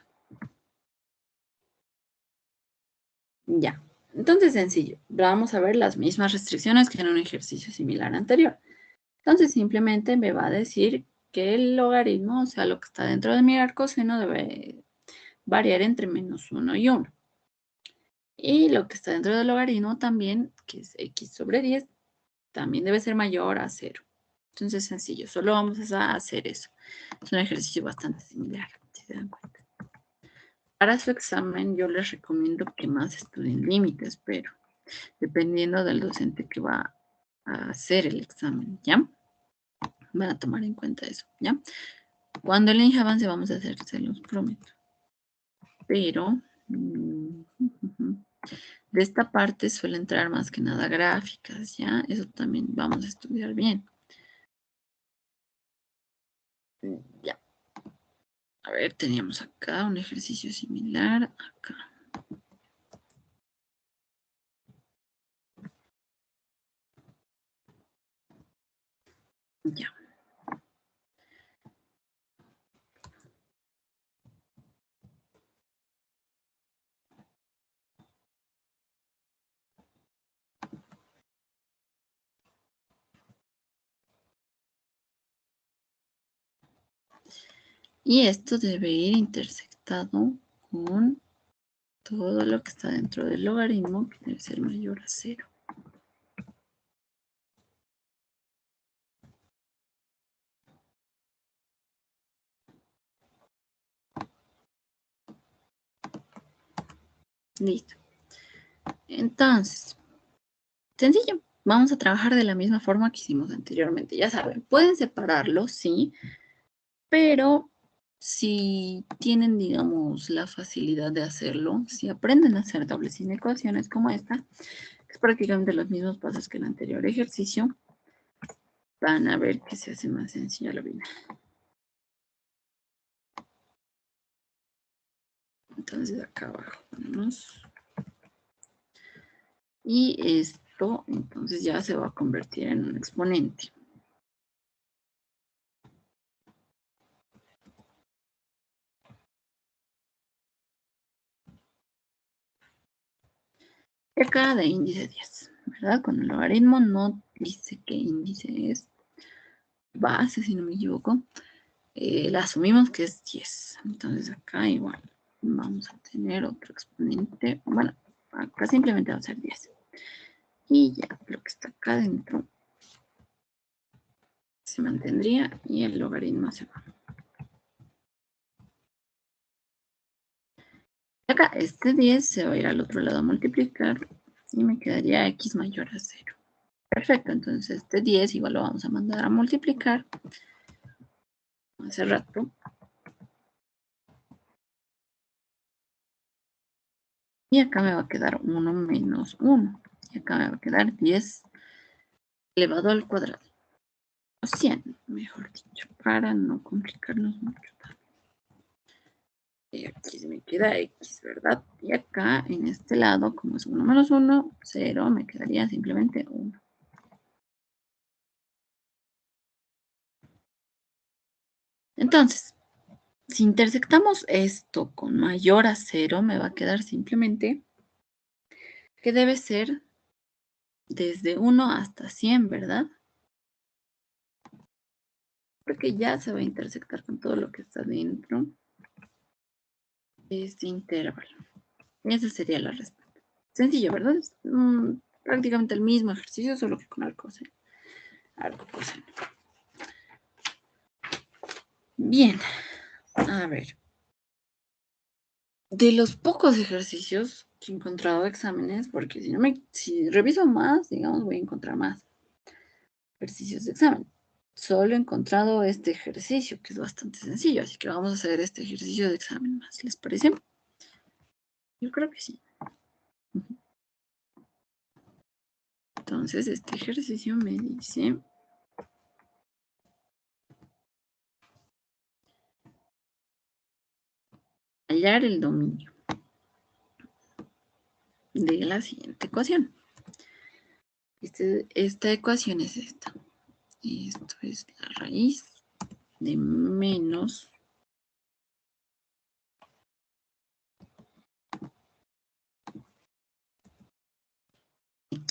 Ya. Entonces, sencillo. Vamos a ver las mismas restricciones que en un ejercicio similar anterior. Entonces, simplemente me va a decir que el logaritmo, o sea, lo que está dentro de mi arcoseno, debe variar entre -1 y 1. Y lo que está dentro del logaritmo también, que es x sobre 10, también debe ser mayor a 0. Entonces, sencillo. Solo vamos a hacer eso. Es un ejercicio bastante similar, si se dan cuenta. Para su examen, yo les recomiendo que más estudien límites, pero dependiendo del docente que va a hacer el examen, ¿ya? Van a tomar en cuenta eso, ¿ya? Cuando el INGE avance vamos a hacer, se los prometo. Pero de esta parte suele entrar más que nada gráficas, ¿ya? Eso también vamos a estudiar bien. Ya. A ver, teníamos acá un ejercicio similar, acá. Ya. Y esto debe ir intersectado con todo lo que está dentro del logaritmo, que debe ser mayor a 0. Listo. Entonces, sencillo. Vamos a trabajar de la misma forma que hicimos anteriormente. Ya saben, pueden separarlo, sí, pero si tienen, digamos, la facilidad de hacerlo, si aprenden a hacer dobles inecuaciones como esta, es prácticamente los mismos pasos que el anterior ejercicio, van a ver que se hace más sencilla la vida. Entonces acá abajo ponemos. Y esto entonces ya se va a convertir en un exponente. Y acá de índice 10, ¿verdad? Con el logaritmo no dice qué índice es. Base, si no me equivoco. La asumimos que es 10. Entonces acá igual vamos a tener otro exponente. Bueno, acá simplemente va a ser 10. Y ya lo que está acá dentro se mantendría y el logaritmo se va. Acá este 10 se va a ir al otro lado a multiplicar y me quedaría x mayor a 0. Perfecto, entonces este 10 igual lo vamos a mandar a multiplicar. Hace rato. Y acá me va a quedar 1 menos 1. Y acá me va a quedar 10 elevado al cuadrado. O 100, mejor dicho, para no complicarnos mucho. Y aquí se me queda x, ¿verdad? Y acá, en este lado, como es 1 menos 1, 0, me quedaría simplemente 1. Entonces, si intersectamos esto con mayor a 0, me va a quedar simplemente que debe ser desde 1 hasta 100, ¿verdad? Porque ya se va a intersectar con todo lo que está dentro de este intervalo. Y esa sería la respuesta. Sencillo, ¿verdad? Es prácticamente el mismo ejercicio, solo que con arcoseno. Arcoseno. Bien, a ver. De los pocos ejercicios que he encontrado exámenes, porque si reviso más, digamos, voy a encontrar más ejercicios de examen. Solo he encontrado este ejercicio, que es bastante sencillo, así que vamos a hacer este ejercicio de examen más. ¿Les parece? Yo creo que sí. Entonces, este ejercicio me dice hallar el dominio de la siguiente ecuación. Esta ecuación es esta. Y esto es la raíz de menos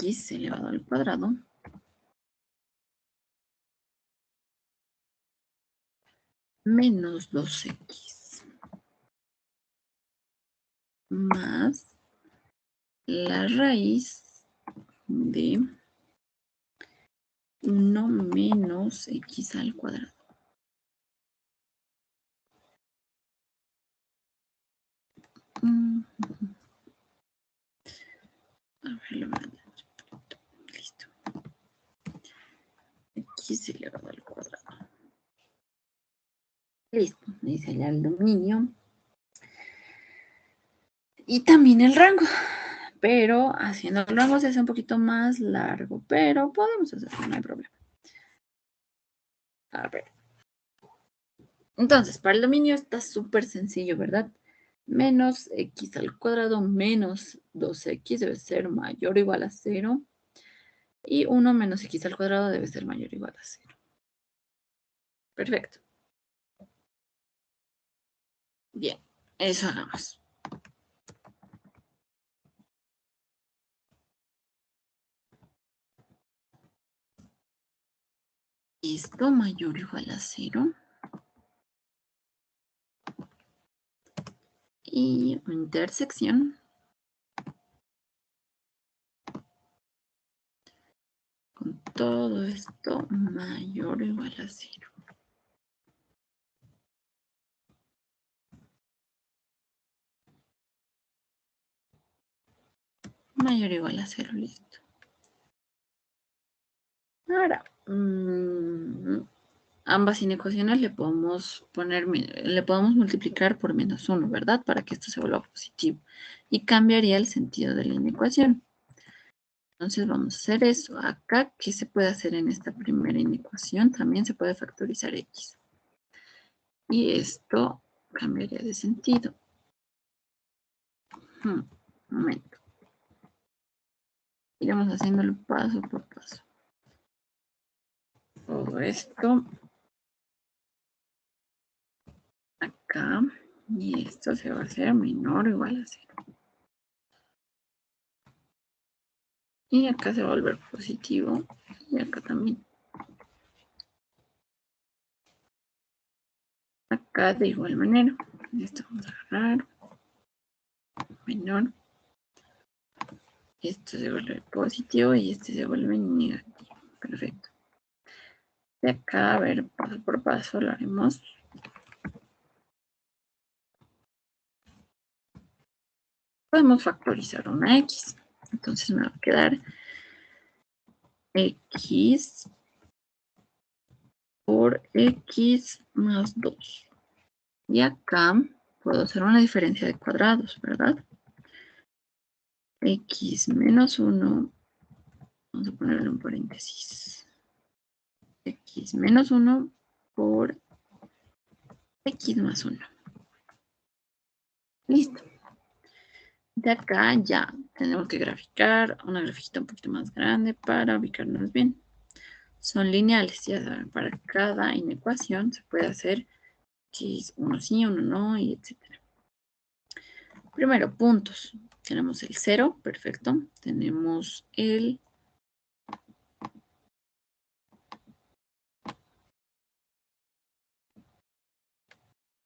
x elevado al cuadrado menos 2x más la raíz de 1 menos x al cuadrado. A ver, lo voy a dar. Listo. X elevado al cuadrado. Listo. Dice ya el dominio. Y también el rango. Pero haciendo el rango se hace un poquito más largo. Pero podemos hacerlo, no hay problema. A ver. Entonces, para el dominio está súper sencillo, ¿verdad? Menos x al cuadrado menos 2x debe ser mayor o igual a 0. Y 1 menos x al cuadrado debe ser mayor o igual a 0. Perfecto. Bien, eso hagamos. Esto mayor o igual a 0. Y intersección. Con todo esto mayor o igual a 0. Mayor o igual a 0, listo. Ahora, ambas inecuaciones le podemos multiplicar por menos 1, ¿verdad? Para que esto se vuelva positivo. Y cambiaría el sentido de la inecuación. Entonces vamos a hacer eso. Acá, ¿qué se puede hacer en esta primera inecuación? También se puede factorizar x. Y esto cambiaría de sentido. Un momento. Iremos haciéndolo paso por paso. Todo esto acá. Y esto se va a hacer menor o igual a 0. Y acá se va a volver positivo. Y acá también. Acá de igual manera. Esto vamos a agarrar. Menor. Esto se vuelve positivo y este se vuelve negativo. Perfecto. De acá, a ver, paso por paso lo haremos. Podemos factorizar una x. Entonces me va a quedar x por x más 2. Y acá puedo hacer una diferencia de cuadrados, ¿verdad? X menos 1, vamos a ponerle un paréntesis. X menos 1 por x más 1. Listo. De acá ya tenemos que graficar una grafiquita un poquito más grande para ubicarnos bien. Son lineales, ya saben, para cada inecuación se puede hacer que es uno sí, uno no, y etcétera. Primero, puntos. Tenemos el 0, perfecto. Tenemos el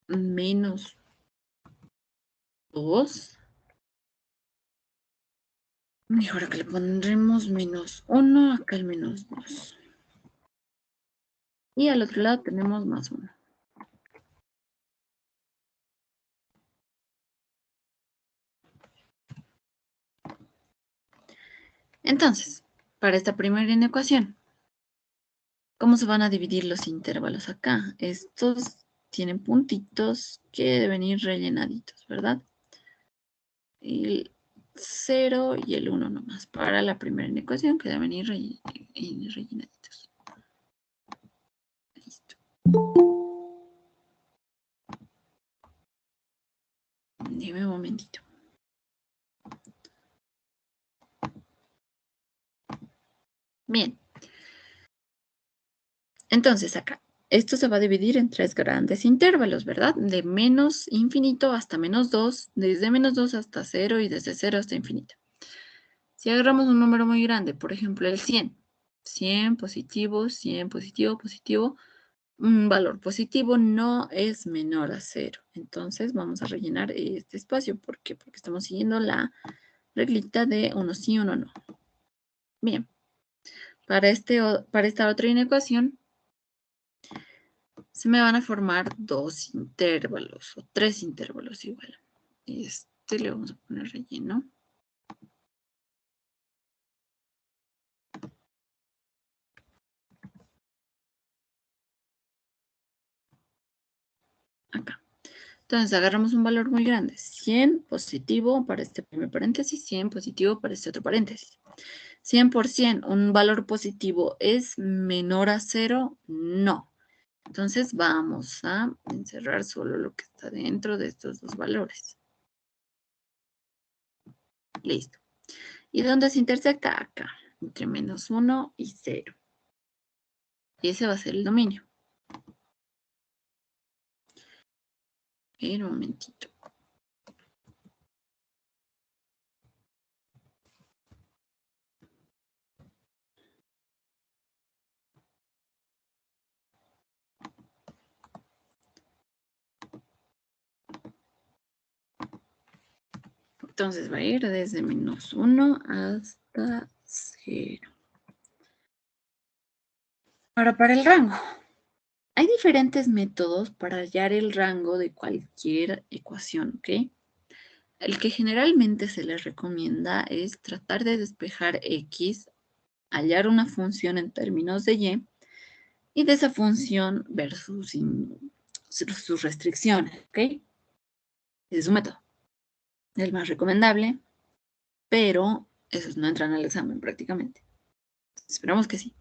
menos 2. Mejor acá le pondremos menos 1, acá el menos 2. Y al otro lado tenemos más 1. Entonces, para esta primera inecuación, ¿cómo se van a dividir los intervalos acá? Estos tienen puntitos que deben ir rellenaditos, ¿verdad? El 0 y el 1 nomás para la primera inecuación que deben ir rellenaditos. Listo. Dime un momentito. Bien. Entonces acá, esto se va a dividir en 3 grandes intervalos, ¿verdad? De menos infinito hasta menos 2, desde menos 2 hasta 0 y desde 0 hasta infinito. Si agarramos un número muy grande, por ejemplo, el 100. 100 positivo, 100 positivo, positivo. Un valor positivo no es menor a 0. Entonces vamos a rellenar este espacio. ¿Por qué? Porque estamos siguiendo la reglita de uno sí, uno no. Bien. Para esta otra inecuación, se me van a formar 2 intervalos o 3 intervalos igual. Este le vamos a poner relleno. Acá. Entonces agarramos un valor muy grande. 100 positivo para este primer paréntesis, 100 positivo para este otro paréntesis. 100%, ¿un valor positivo es menor a 0? No. Entonces vamos a encerrar solo lo que está dentro de estos dos valores. Listo. ¿Y dónde se intersecta? Acá, entre -1 y 0. Y ese va a ser el dominio. Pero un momentito. Entonces va a ir desde -1 hasta 0. Ahora para el rango. Hay diferentes métodos para hallar el rango de cualquier ecuación, ¿ok? El que generalmente se les recomienda es tratar de despejar X, hallar una función en términos de Y de esa función ver sus restricciones, ¿ok? Ese es un método. El más recomendable, pero esos no entran al examen prácticamente. Esperamos que sí.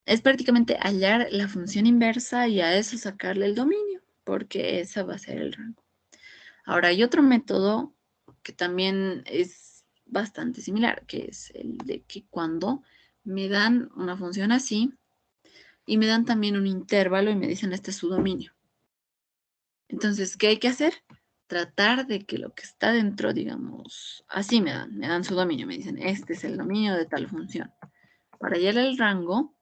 Es prácticamente hallar la función inversa y a eso sacarle el dominio, porque esa va a ser el rango. Ahora, hay otro método que también es bastante similar, que es el de que cuando me dan una función así y me dan también un intervalo y me dicen este es su dominio. Entonces, ¿qué hay que hacer? Tratar de que lo que está dentro, digamos, así me dan su dominio, me dicen este es el dominio de tal función. Para hallar el rango,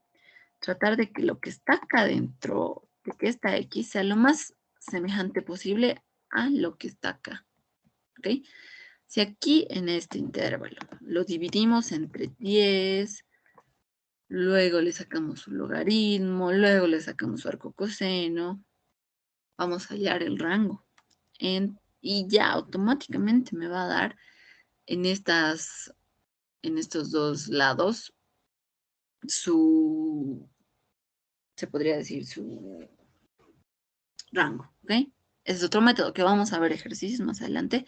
tratar de que lo que está acá dentro, de que esta X sea lo más semejante posible a lo que está acá. ¿Ok? Si aquí en este intervalo lo dividimos entre 10, luego le sacamos su logaritmo, luego le sacamos su arco coseno, vamos a hallar el rango. Y ya automáticamente me va a dar en estos dos lados se podría decir su rango, ¿ok? Ese es otro método que vamos a ver ejercicios más adelante.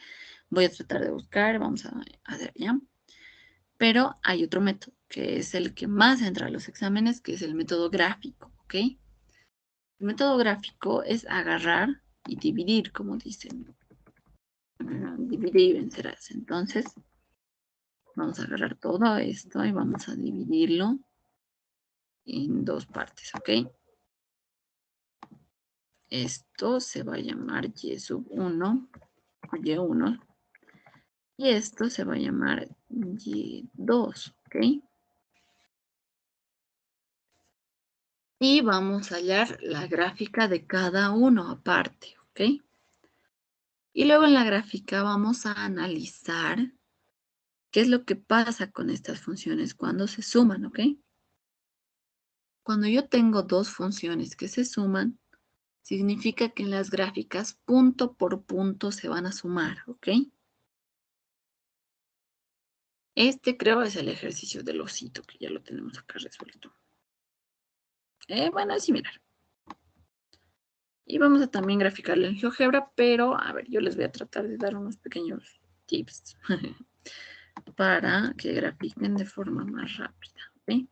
Voy a tratar de buscar, vamos a hacer ya. Pero hay otro método, que es el que más entra a los exámenes, que es el método gráfico, ¿ok? El método gráfico es agarrar y dividir, como dicen. Dividir y vencerás. Entonces, vamos a agarrar todo esto y vamos a dividirlo en dos partes, ¿ok? Esto se va a llamar y sub 1 o y1 y esto se va a llamar y2, ¿ok? Y vamos a hallar la gráfica de cada uno aparte, ¿ok? Y luego en la gráfica vamos a analizar qué es lo que pasa con estas funciones cuando se suman, ¿ok? Cuando yo tengo dos funciones que se suman, significa que en las gráficas punto por punto se van a sumar, ¿ok? Este creo es el ejercicio del osito, que ya lo tenemos acá resuelto. Bueno, es similar. Y vamos a también graficarlo en GeoGebra, pero a ver, yo les voy a tratar de dar unos pequeños tips para que grafiquen de forma más rápida, ¿ok?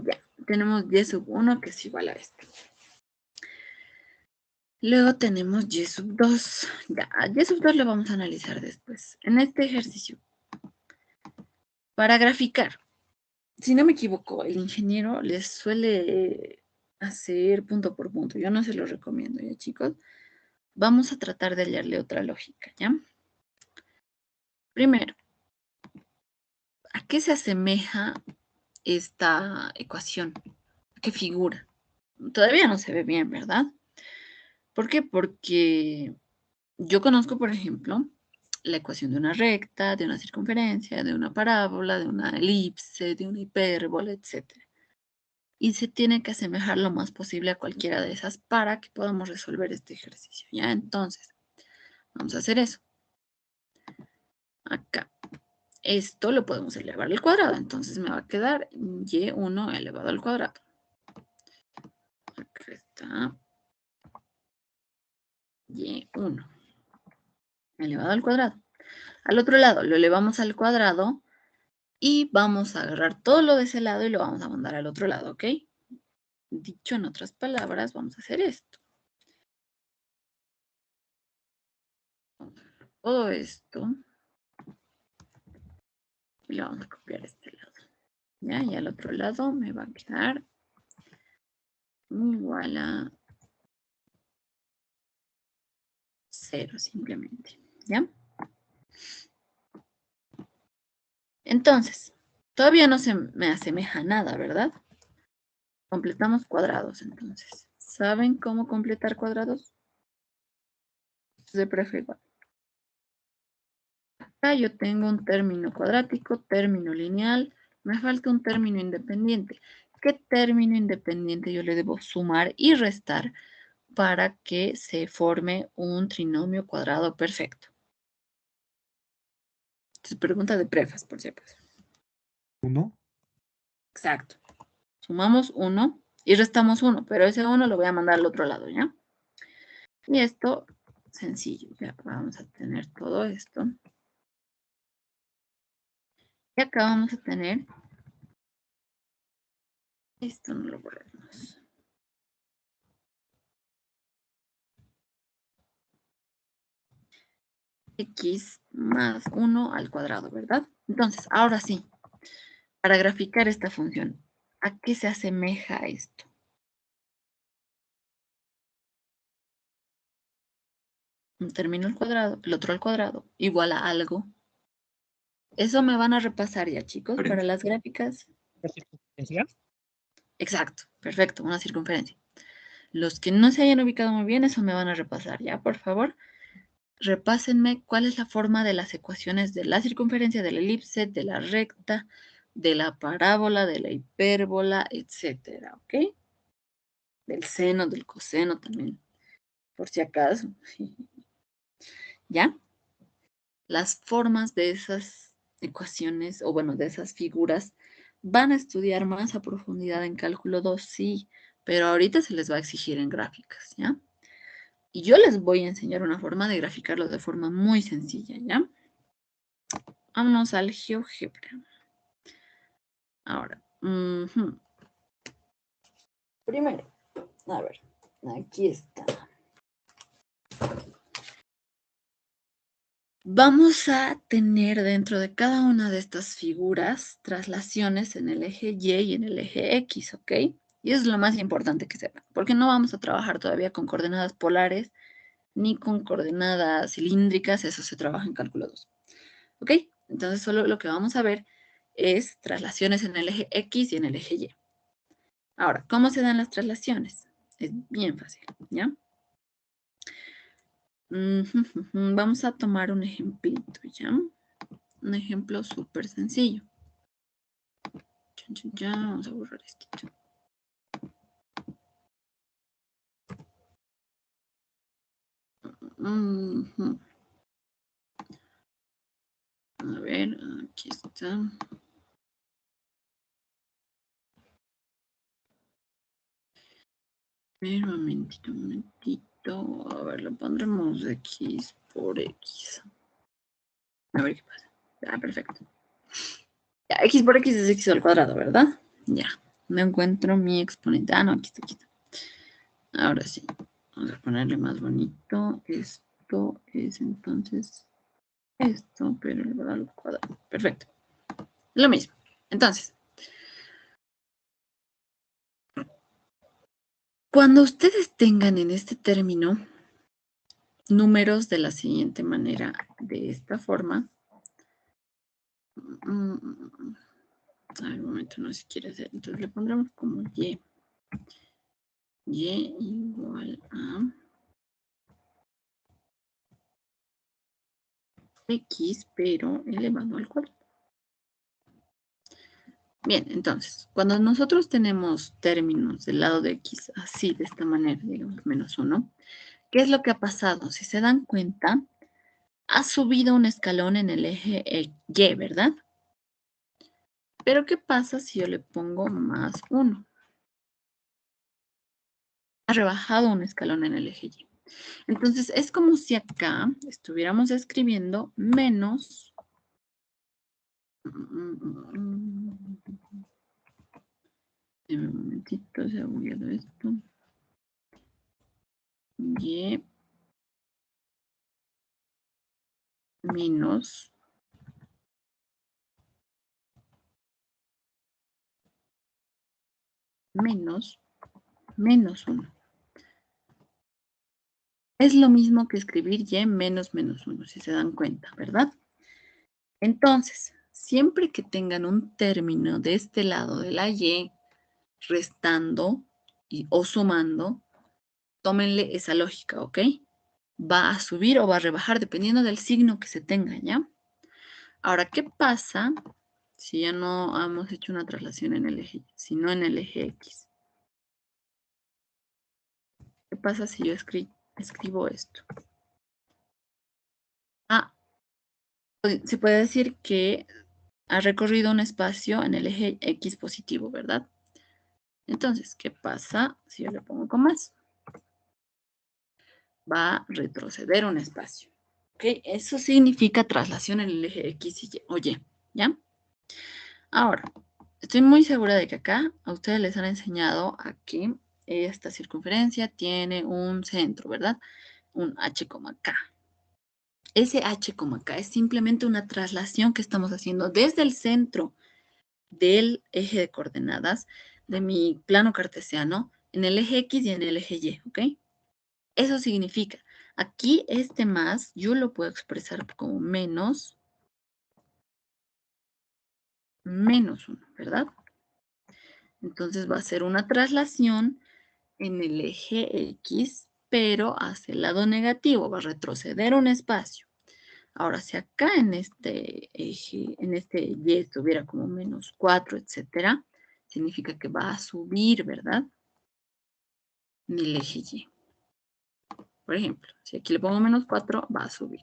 Ya, tenemos y sub 1 que es igual a esto. Luego tenemos y sub 2. Ya, y sub 2 lo vamos a analizar después. En este ejercicio, Para graficar, si no me equivoco, el ingeniero les suele hacer punto por punto. Yo no se lo recomiendo, ¿ya, chicos? Vamos a tratar de hallarle otra lógica, ¿ya? Primero, ¿a qué se asemeja esta ecuación? ¿A qué figura? Todavía no se ve bien, ¿verdad? ¿Por qué? Porque yo conozco, por ejemplo, la ecuación de una recta, de una circunferencia, de una parábola, de una elipse, de una hipérbola, etc. Y se tiene que asemejar lo más posible a cualquiera de esas para que podamos resolver este ejercicio, ¿ya? Entonces, vamos a hacer eso. Acá. Esto lo podemos elevar al cuadrado, entonces me va a quedar y1 elevado al cuadrado. Acá está y1 elevado al cuadrado. Al otro lado lo elevamos al cuadrado y vamos a agarrar todo lo de ese lado y lo vamos a mandar al otro lado, ¿ok? Dicho en otras palabras, vamos a hacer esto. Todo esto y lo vamos a copiar a este lado. ¿Ya? Y al otro lado me va a quedar igual a 0 simplemente. ¿Ya? Entonces, todavía no se me asemeja nada, ¿verdad? Completamos cuadrados, entonces. ¿Saben cómo completar cuadrados? Se prefiere igual. Acá yo tengo un término cuadrático, término lineal, me falta un término independiente. ¿Qué término independiente yo le debo sumar y restar para que se forme un trinomio cuadrado perfecto? Es pregunta de prefas, por si acaso. 1. Exacto. Sumamos 1 y restamos 1, pero ese 1 lo voy a mandar al otro lado, ¿ya? Y esto, sencillo, ya vamos a tener todo esto. Y acá vamos a tener, esto no lo borramos. X más 1 al cuadrado, ¿verdad? Entonces, ahora sí, para graficar esta función, ¿a qué se asemeja esto? Un término al cuadrado, el otro al cuadrado, igual a algo. Eso me van a repasar ya, chicos, para las gráficas. ¿La circunferencia? Exacto, perfecto, una circunferencia. Los que no se hayan ubicado muy bien, eso me van a repasar, ¿ya? Por favor, repásenme cuál es la forma de las ecuaciones de la circunferencia, de la elipse, de la recta, de la parábola, de la hipérbola, etcétera, ¿ok? Del seno, del coseno también, por si acaso. ¿Ya? Las formas de esas ecuaciones, o bueno, de esas figuras, van a estudiar más a profundidad en cálculo 2, sí, pero ahorita se les va a exigir en gráficas, ¿ya? Y yo les voy a enseñar una forma de graficarlo de forma muy sencilla, ¿ya? Vámonos al GeoGebra. Ahora, primero, a ver, aquí está. Vamos a tener dentro de cada una de estas figuras traslaciones en el eje Y y en el eje X, ¿ok? Y eso es lo más importante que sepan, porque no vamos a trabajar todavía con coordenadas polares ni con coordenadas cilíndricas, eso se trabaja en cálculo 2. ¿Ok? Entonces solo lo que vamos a ver es traslaciones en el eje X y en el eje Y. Ahora, ¿cómo se dan las traslaciones? Es bien fácil, ¿ya? Vamos a tomar un ejemplito, ¿ya? Un ejemplo súper sencillo. Ya, vamos a borrar esto. A ver, aquí está. Un momentito, un momentito. A ver, lo pondremos X por X. A ver qué pasa. Ya, perfecto. Ya, X por X es X al cuadrado, ¿verdad? Ya. No encuentro mi exponente. Ah, no, aquí está, aquí está. Ahora sí. Vamos a ponerle más bonito. Esto es entonces esto, pero elevado al cuadrado. Perfecto. Lo mismo. Entonces, cuando ustedes tengan en este término números de la siguiente manera, de esta forma. A ver, un momento, no sé si quiere hacer. Entonces le pondremos como y. Y igual a x, pero elevado al cuadrado. Bien, entonces, cuando nosotros tenemos términos del lado de x así, de esta manera, digamos, menos 1, ¿qué es lo que ha pasado? Si se dan cuenta, ha subido un escalón en el eje y, ¿verdad? Pero ¿qué pasa si yo le pongo más 1? Ha rebajado un escalón en el eje y. Entonces, es como si acá estuviéramos escribiendo menos. Un momentito, se ha bugueado esto. Y menos menos 1. Es lo mismo que escribir y menos 1, si se dan cuenta, ¿verdad? Entonces, siempre que tengan un término de este lado de la y, restando o sumando, tómenle esa lógica, ¿ok? Va a subir o va a rebajar dependiendo del signo que se tenga, ¿ya? Ahora, ¿qué pasa si ya no hemos hecho una traslación en el eje, sino en el eje X? ¿Qué pasa si yo escribo esto? Se puede decir que ha recorrido un espacio en el eje X positivo, ¿verdad? Entonces, ¿qué pasa si yo le pongo con más? Va a retroceder un espacio. ¿Ok? Eso significa traslación en el eje X o Y, ¿ya? Ahora, estoy muy segura de que acá a ustedes les han enseñado a que esta circunferencia tiene un centro, ¿verdad? Un H, K. Ese H, K es simplemente una traslación que estamos haciendo desde el centro del eje de coordenadas de mi plano cartesiano en el eje X y en el eje Y, ¿ok? Eso significa, aquí este más yo lo puedo expresar como menos 1, ¿verdad? Entonces va a ser una traslación en el eje X, pero hacia el lado negativo, va a retroceder un espacio. Ahora, si acá en este eje, en este Y estuviera como menos 4, etcétera, significa que va a subir, ¿verdad? En el eje Y. Por ejemplo, si aquí le pongo menos 4, va a subir.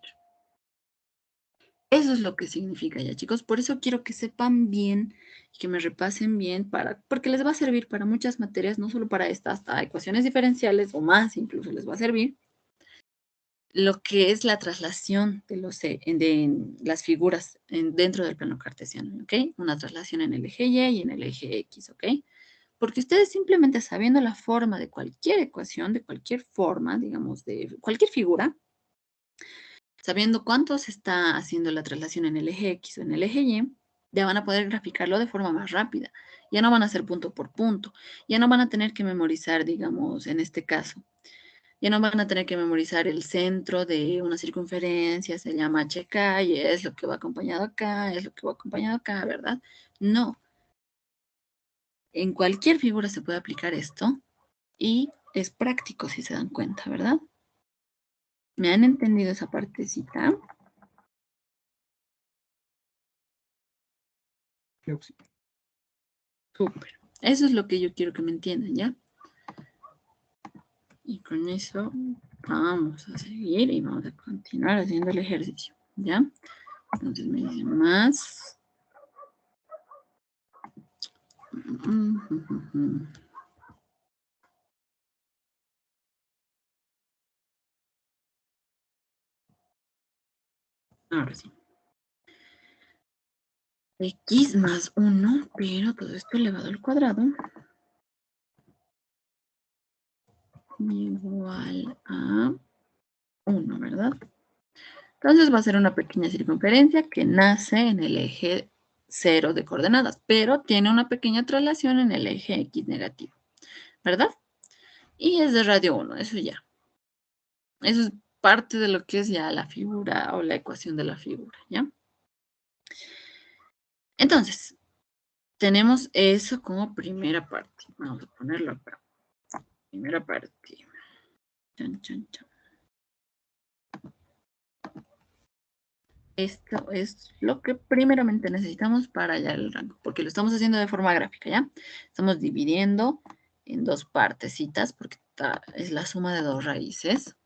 Eso es lo que significa ya, chicos. Por eso quiero que sepan bien y que me repasen bien, porque les va a servir para muchas materias, no solo para estas, hasta ecuaciones diferenciales o más incluso les va a servir. Lo que es la traslación de las figuras dentro del plano cartesiano, ¿ok? Una traslación en el eje Y y en el eje X, ¿ok? Porque ustedes simplemente sabiendo la forma de cualquier ecuación, de cualquier forma, digamos, de cualquier figura, sabiendo cuánto se está haciendo la traslación en el eje X o en el eje Y, ya van a poder graficarlo de forma más rápida. Ya no van a hacer punto por punto. Ya no van a tener que memorizar, digamos, en este caso. Ya no van a tener que memorizar el centro de una circunferencia, se llama HK, y es lo que va acompañado acá, es lo que va acompañado acá, ¿verdad? No. En cualquier figura se puede aplicar esto y es práctico si se dan cuenta, ¿verdad? ¿Me han entendido esa partecita? Súper. Eso es lo que yo quiero que me entiendan, ¿ya? Y con eso vamos a seguir y vamos a continuar haciendo el ejercicio, ¿ya? Entonces me dicen más. Ahora sí. X más 1, pero todo esto elevado al cuadrado igual a 1, ¿verdad? Entonces va a ser una pequeña circunferencia que nace en el eje 0 de coordenadas, pero tiene una pequeña traslación en el eje X negativo, ¿verdad? Y es de radio 1, eso ya. Eso es parte de lo que es ya la figura o la ecuación de la figura, ¿ya? Entonces, tenemos eso como primera parte. Vamos a ponerlo acá. Primera parte. Chan, chan, chan. Esto es lo que primeramente necesitamos para hallar el rango, porque lo estamos haciendo de forma gráfica, ¿ya? Estamos dividiendo en dos partecitas, porque es la suma de dos raíces.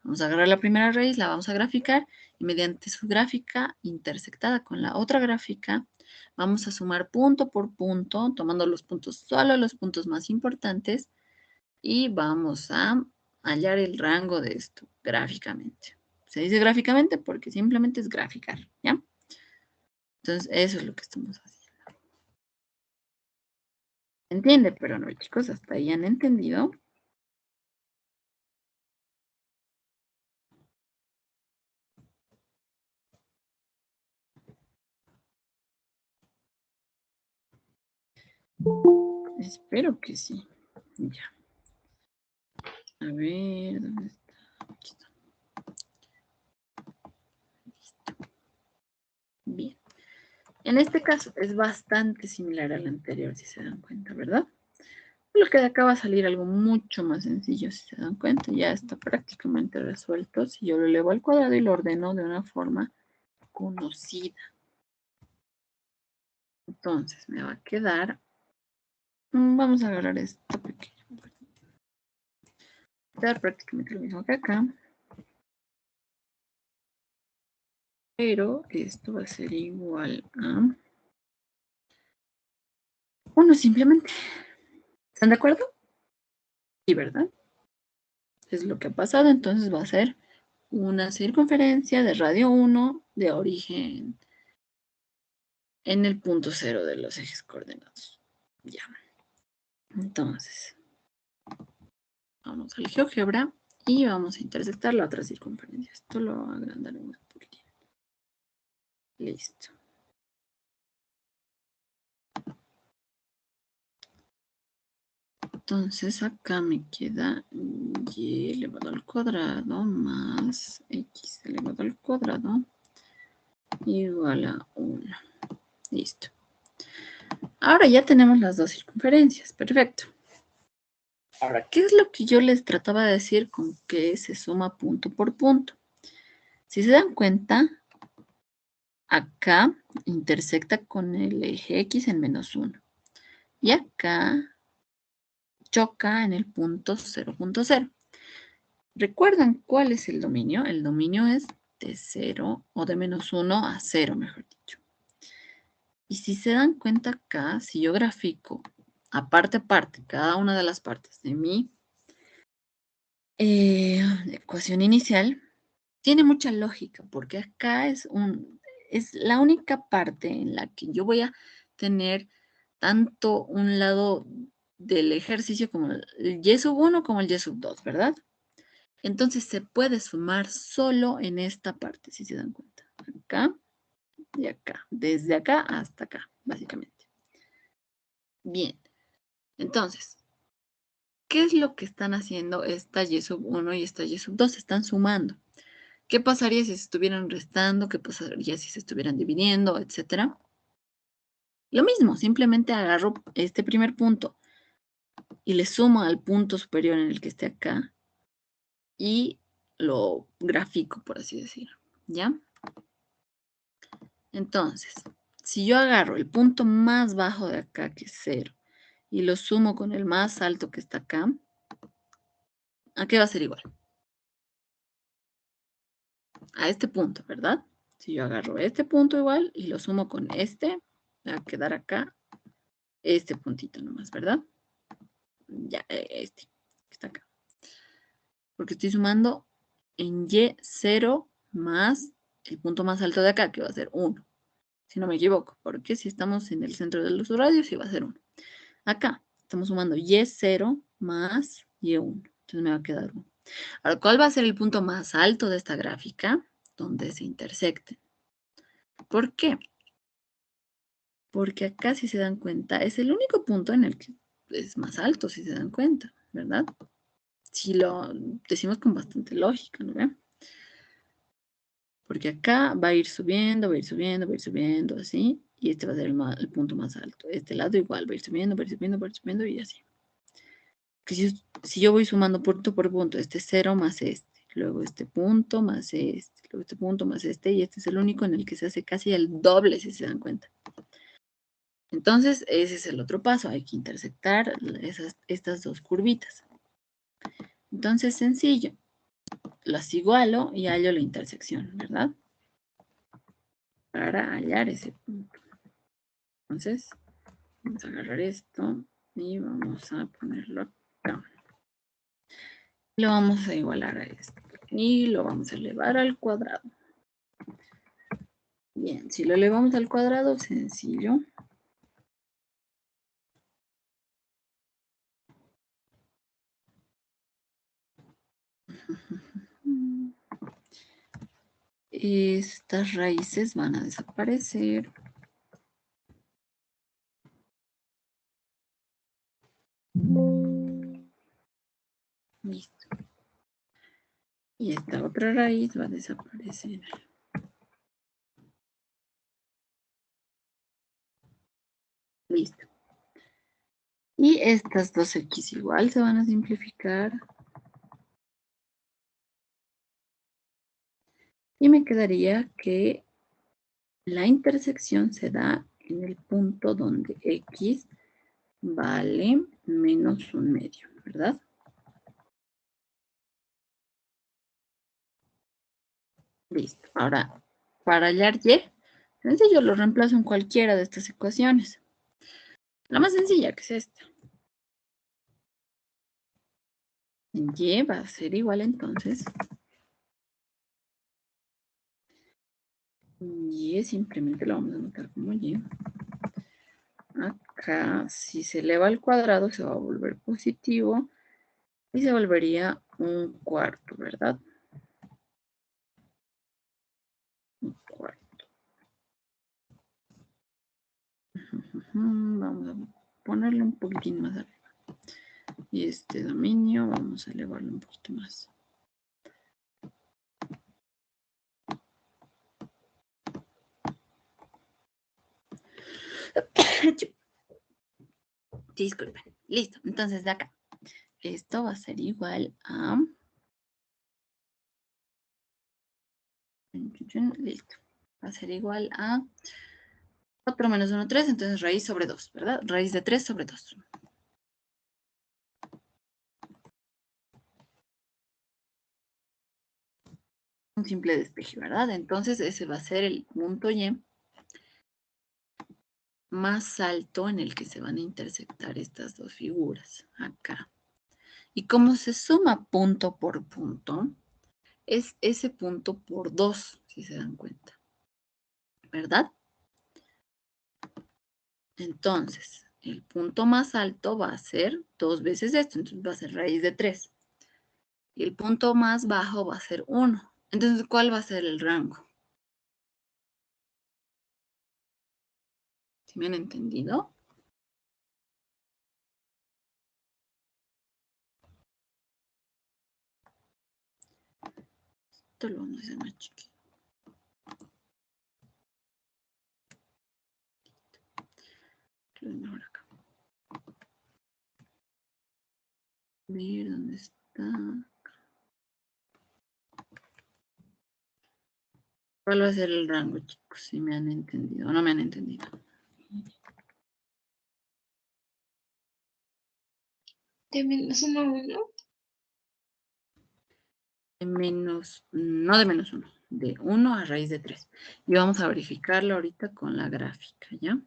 Vamos a agarrar la primera raíz, la vamos a graficar, y mediante su gráfica intersectada con la otra gráfica, vamos a sumar punto por punto, tomando los puntos, solo los puntos más importantes, y vamos a hallar el rango de esto gráficamente. Se dice gráficamente porque simplemente es graficar, ¿ya? Entonces, eso es lo que estamos haciendo. ¿Entiende? Pero no, chicos, hasta ahí han entendido. Espero que sí. Ya. A ver, ¿dónde está? Aquí está. Listo. Bien. En este caso es bastante similar al anterior, si se dan cuenta, ¿verdad? Lo que de acá va a salir algo mucho más sencillo, si se dan cuenta. Ya está prácticamente resuelto. Si yo lo elevo al cuadrado y lo ordeno de una forma conocida. Entonces me va a quedar... Vamos a agarrar esto pequeño. Va a quedar prácticamente lo mismo que acá. Pero esto va a ser igual a 1 simplemente. ¿Están de acuerdo? Sí, ¿verdad? Es lo que ha pasado. Entonces va a ser una circunferencia de radio 1 de origen en el punto 0 de los ejes coordenados. Ya. Entonces, vamos al GeoGebra y vamos a intersectar la otra circunferencia. Esto lo agrandaremos un poquitito. Listo. Entonces acá me queda y elevado al cuadrado más x elevado al cuadrado igual a 1. Listo. Ahora ya tenemos las dos circunferencias. Perfecto. Ahora, ¿qué es lo que yo les trataba de decir con que se suma punto por punto? Si se dan cuenta, acá intersecta con el eje X en -1. Y acá choca en el punto 0.0. ¿Recuerdan cuál es el dominio? El dominio es de 0 o de -1 a 0, mejor dicho. Y si se dan cuenta acá, si yo grafico aparte a parte, cada una de las partes de mi ecuación inicial, tiene mucha lógica, porque acá es la única parte en la que yo voy a tener tanto un lado del ejercicio como el y⁻1 como el y⁻2, ¿verdad? Entonces se puede sumar solo en esta parte, si se dan cuenta. Acá y acá, desde acá hasta acá, básicamente. Bien, entonces, ¿qué es lo que están haciendo esta y⁻1 y esta y⁻2? Están sumando. ¿Qué pasaría si se estuvieran restando? ¿Qué pasaría si se estuvieran dividiendo, etcétera? Lo mismo, simplemente agarro este primer punto y le sumo al punto superior en el que esté acá y lo grafico, por así decirlo, ¿ya? Entonces, si yo agarro el punto más bajo de acá, que es 0, y lo sumo con el más alto que está acá, ¿a qué va a ser igual? A este punto, ¿verdad? Si yo agarro este punto igual y lo sumo con este, va a quedar acá este puntito nomás, ¿verdad? Ya, este, que está acá. Porque estoy sumando en Y0 más el punto más alto de acá, que va a ser 1. Si no me equivoco, porque si estamos en el centro de los radios, sí va a ser 1. Acá estamos sumando Y0 más Y1. Entonces me va a quedar 1. Ahora, ¿cuál va a ser el punto más alto de esta gráfica? Donde se intersecten. ¿Por qué? Porque acá, si se dan cuenta, es el único punto en el que es más alto, si se dan cuenta, ¿verdad? Si lo decimos con bastante lógica, ¿no ven? Porque acá va a ir subiendo, va a ir subiendo, va a ir subiendo, así. Y este va a ser el punto más alto. Este lado igual, va a ir subiendo, va a ir subiendo, va a ir subiendo y así. Que si yo voy sumando punto por punto, este 0 más este, luego este punto más este, luego este punto más este, y este es el único en el que se hace casi el doble, si se dan cuenta. Entonces, ese es el otro paso. Hay que intersectar estas dos curvitas. Entonces, sencillo. Las igualo y hallo la intersección, ¿verdad? Para hallar ese punto. Entonces, vamos a agarrar esto y vamos a ponerlo acá. Lo vamos a igualar a esto. Y lo vamos a elevar al cuadrado. Bien, si lo elevamos al cuadrado, sencillo. Estas raíces van a desaparecer. Listo. Y esta otra raíz va a desaparecer. Listo. Y estas dos x igual se van a simplificar. Y me quedaría que la intersección se da en el punto donde x vale menos 1/2, ¿verdad? Listo. Ahora, para hallar y, sencillo, lo reemplazo en cualquiera de estas ecuaciones. La más sencilla, que es esta. Y va a ser igual entonces. Y simplemente lo vamos a anotar como y. Acá, si se eleva al cuadrado, se va a volver positivo. Y se volvería 1/4, ¿verdad? 1/4. Vamos a ponerle un poquitín más arriba. Y este dominio vamos a elevarlo un poquito más. Disculpen. Listo. Entonces, de acá. Esto va a ser igual a... Listo. Va a ser igual a 4 menos 1, 3. Entonces, raíz sobre 2, ¿verdad? Raíz de 3 sobre 2. Un simple despeje, ¿verdad? Entonces, ese va a ser el punto Y más alto en el que se van a intersectar estas dos figuras, acá. Y como se suma punto por punto, es ese punto por 2, si se dan cuenta, ¿verdad? Entonces, el punto más alto va a ser 2 veces esto, entonces va a ser raíz de 3. Y el punto más bajo va a ser 1. Entonces, ¿cuál va a ser el rango? ¿Sí me han entendido? Esto lo vamos a hacer más chiquito. Lo doy mejor acá. A ver, ¿dónde está? ¿Cuál va a ser el rango, chicos? Si me han entendido o no me han entendido. De menos 1 a 1. De menos, no de menos 1, de 1 a raíz de 3. Y vamos a verificarlo ahorita con la gráfica, ¿ya?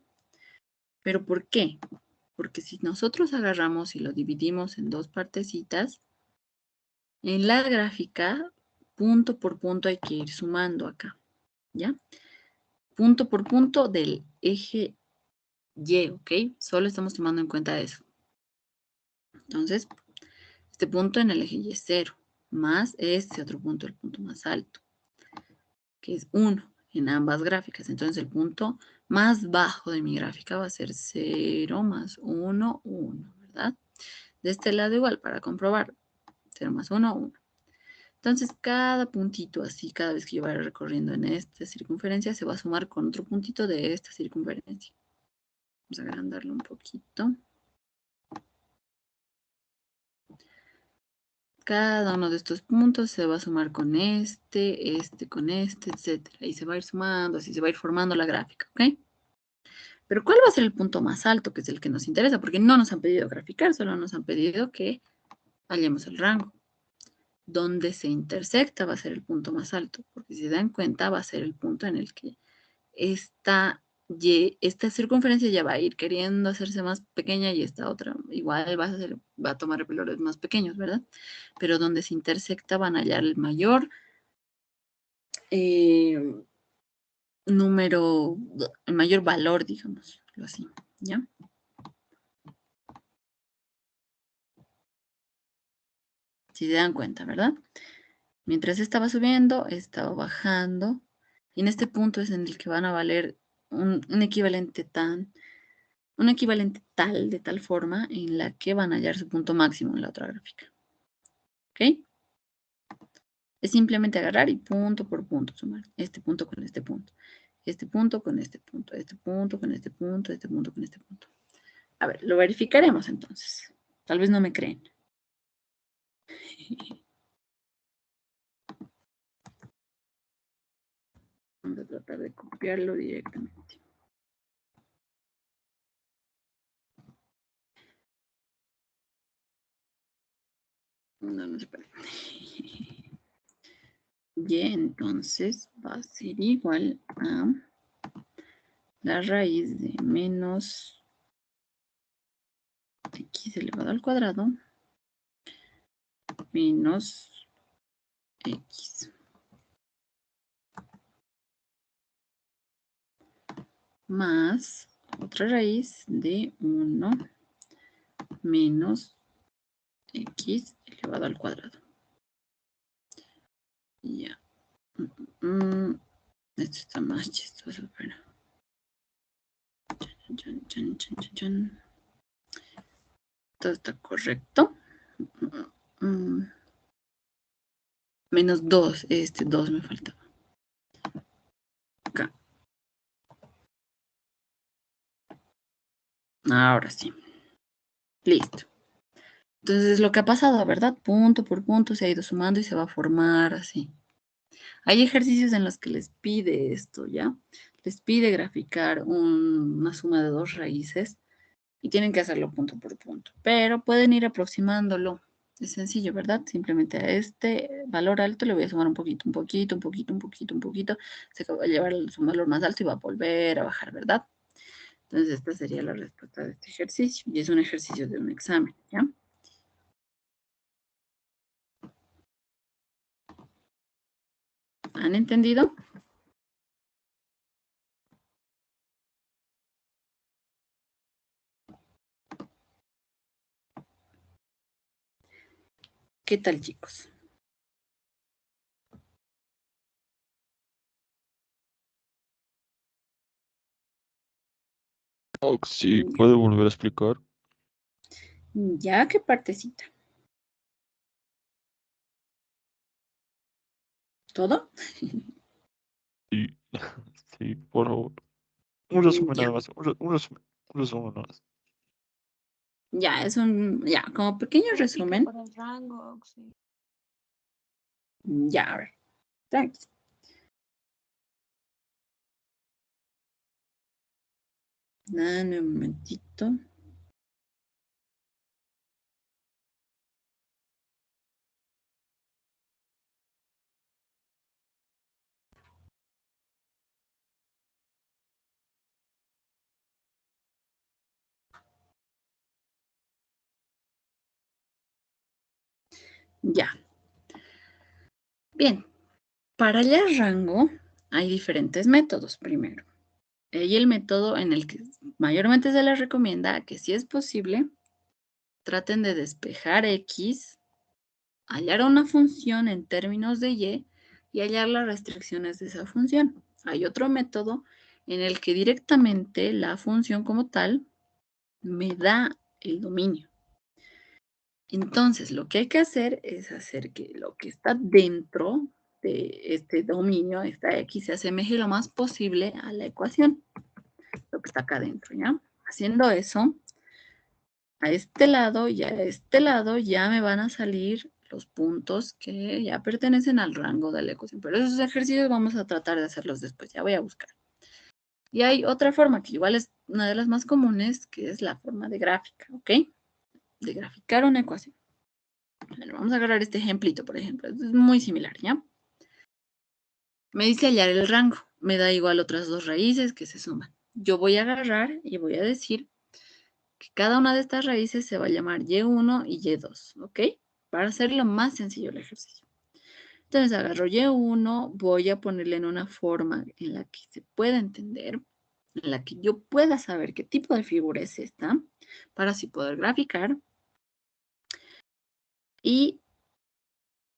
¿Pero por qué? Porque si nosotros agarramos y lo dividimos en dos partecitas, en la gráfica, punto por punto hay que ir sumando acá, ¿ya? Punto por punto del eje Y, ¿ok? Solo estamos tomando en cuenta eso. Entonces, este punto en el eje Y es 0, más este otro punto, el punto más alto, que es 1 en ambas gráficas. Entonces, el punto más bajo de mi gráfica va a ser 0 más 1, 1, ¿verdad? De este lado igual, para comprobar, 0 más 1, 1. Entonces, cada puntito así, cada vez que yo vaya recorriendo en esta circunferencia, se va a sumar con otro puntito de esta circunferencia. Vamos a agrandarlo un poquito. Cada uno de estos puntos se va a sumar con este, con este, etc. Y se va a ir sumando, así se va a ir formando la gráfica, ¿ok? Pero ¿cuál va a ser el punto más alto, que es el que nos interesa? Porque no nos han pedido graficar, solo nos han pedido que hallemos el rango. Donde se intersecta va a ser el punto más alto, porque si se dan cuenta va a ser el punto en el que esta circunferencia ya va a ir queriendo hacerse más pequeña y esta otra igual va a tomar valores más pequeños, ¿verdad? Pero donde se intersecta van a hallar el mayor número, el mayor valor, digámoslo así, ¿ya? Si se dan cuenta, ¿verdad? Mientras estaba subiendo, estaba bajando, y en este punto es en el que van a valer un equivalente tal, de tal forma en la que van a hallar su punto máximo en la otra gráfica. ¿Ok? Es simplemente agarrar y punto por punto sumar. Este punto con este punto. Este punto con este punto. Este punto con este punto. Este punto con este punto. A ver, lo verificaremos entonces. Tal vez no me creen. Vamos a tratar de copiarlo directamente. No se puede. Y entonces va a ser igual a la raíz de menos x elevado al cuadrado menos x más otra raíz de 1 menos x elevado al cuadrado. Ya. Esto está más chistoso, pero... Todo está correcto. Menos 2. Este 2 me faltaba. Acá. Ahora sí. Listo. Entonces, lo que ha pasado, ¿verdad? Punto por punto se ha ido sumando y se va a formar así. Hay ejercicios en los que les pide esto, ¿ya? Les pide graficar una suma de dos raíces y tienen que hacerlo punto por punto. Pero pueden ir aproximándolo. Es sencillo, ¿verdad? Simplemente a este valor alto le voy a sumar un poquito, un poquito, un poquito, un poquito, un poquito. Se va a llevar su valor más alto y va a volver a bajar, ¿verdad? Entonces, esta sería la respuesta de este ejercicio. Y es un ejercicio de un examen, ¿ya? ¿Han entendido? ¿Qué tal, chicos? Sí, ¿puede volver a explicar? Ya, ¿qué partecita? ¿Todo? Sí, sí, por favor. Un resumen Ya. nada más. Un resumen nada más. Ya, ya, como pequeño resumen. Para el rango, sí. Ya, a ver. Tranqui. Dame un momentito. Ya. Bien. Para hallar rango hay diferentes métodos primero. Y el método en el que mayormente se les recomienda que si es posible, traten de despejar X, hallar una función en términos de Y hallar las restricciones de esa función. Hay otro método en el que directamente la función como tal me da el dominio. Entonces, lo que hay que hacer es hacer que lo que está dentro de este dominio, esta X, se asemeje lo más posible a la ecuación, lo que está acá adentro, ¿ya? Haciendo eso, a este lado y a este lado ya me van a salir los puntos que ya pertenecen al rango de la ecuación. Pero esos ejercicios vamos a tratar de hacerlos después, ya voy a buscar. Y hay otra forma que igual es una de las más comunes, que es la forma de gráfica, ¿ok? De graficar una ecuación. Bueno, vamos a agarrar este ejemplito, por ejemplo. Es muy similar, ¿ya? Me dice hallar el rango. Me da igual otras dos raíces que se suman. Yo voy a agarrar y voy a decir que cada una de estas raíces se va a llamar Y1 y Y2, ¿ok? Para hacerlo más sencillo el ejercicio. Entonces agarro Y1, voy a ponerle en una forma en la que se pueda entender, en la que yo pueda saber qué tipo de figura es esta, para así poder graficar. Y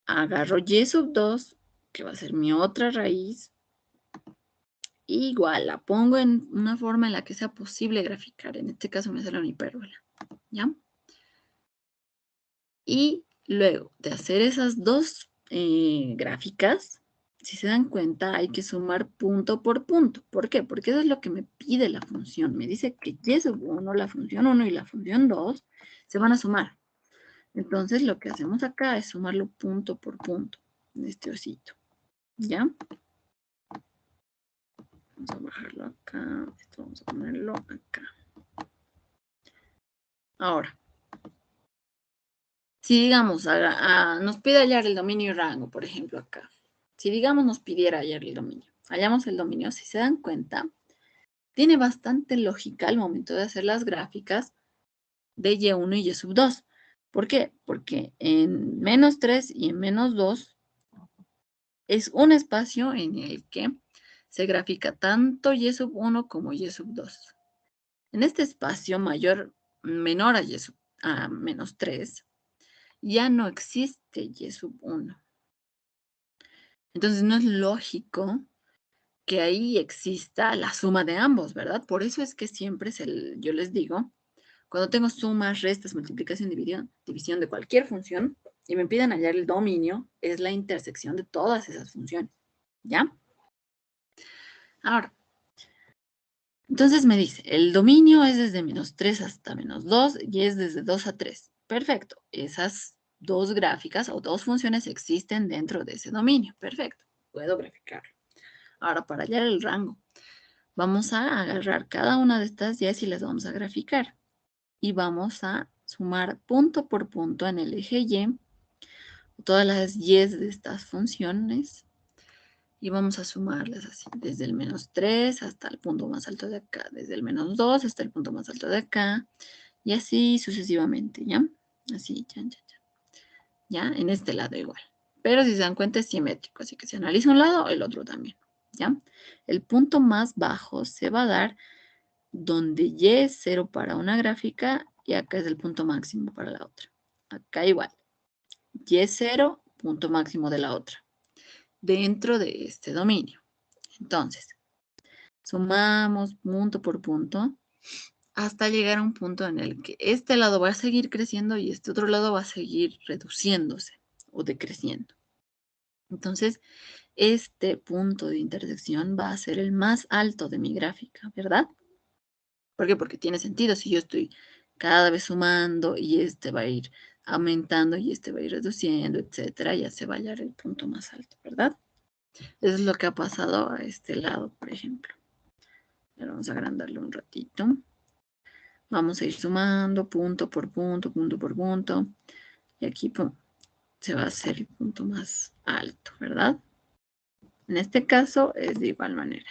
agarro Y2, que va a ser mi otra raíz. Igual, la pongo en una forma en la que sea posible graficar. En este caso me sale una hipérbola, ¿ya? Y luego de hacer esas dos gráficas, si se dan cuenta, hay que sumar punto por punto. ¿Por qué? Porque eso es lo que me pide la función. Me dice que Y1, la función 1 y la función 2 se van a sumar. Entonces, lo que hacemos acá es sumarlo punto por punto en este osito, ¿ya? Vamos a bajarlo acá. Esto vamos a ponerlo acá. Ahora, si digamos, nos pide hallar el dominio y rango, por ejemplo, acá. Si digamos nos pidiera hallar el dominio, hallamos el dominio, si se dan cuenta, tiene bastante lógica al momento de hacer las gráficas de Y1 y Y2. ¿Por qué? Porque en -3 y en -2 es un espacio en el que se grafica tanto Y1 como Y2. En este espacio menor a -3, ya no existe Y1. Entonces no es lógico que ahí exista la suma de ambos, ¿verdad? Por eso es que siempre yo les digo, cuando tengo sumas, restas, multiplicación, división de cualquier función y me piden hallar el dominio, es la intersección de todas esas funciones, ¿ya? Ahora, entonces me dice, el dominio es desde -3 hasta -2 y es desde 2 a 3. Perfecto, esas dos gráficas o dos funciones existen dentro de ese dominio. Perfecto, puedo graficarlo. Ahora, para hallar el rango, vamos a agarrar cada una de estas y y las vamos a graficar. Y vamos a sumar punto por punto en el eje Y, todas las y de estas funciones. Y vamos a sumarlas así, desde el -3 hasta el punto más alto de acá, desde el -2 hasta el punto más alto de acá, y así sucesivamente, ¿ya? Así, ya, en este lado igual. Pero si se dan cuenta es simétrico, así que si analiza un lado, el otro también, ¿ya? El punto más bajo se va a dar donde Y es 0 para una gráfica y acá es el punto máximo para la otra. Acá igual. Y es 0, punto máximo de la otra. Dentro de este dominio. Entonces, sumamos punto por punto hasta llegar a un punto en el que este lado va a seguir creciendo y este otro lado va a seguir reduciéndose o decreciendo. Entonces, este punto de intersección va a ser el más alto de mi gráfica, ¿verdad? ¿Por qué? Porque tiene sentido. Si yo estoy cada vez sumando y este va a ir aumentando y este va a ir reduciendo, etcétera, ya se va a hallar el punto más alto, ¿verdad? Eso es lo que ha pasado a este lado, por ejemplo. Ahora vamos a agrandarlo un ratito. Vamos a ir sumando punto por punto, punto por punto. Y aquí pum, se va a hacer el punto más alto, ¿verdad? En este caso es de igual manera.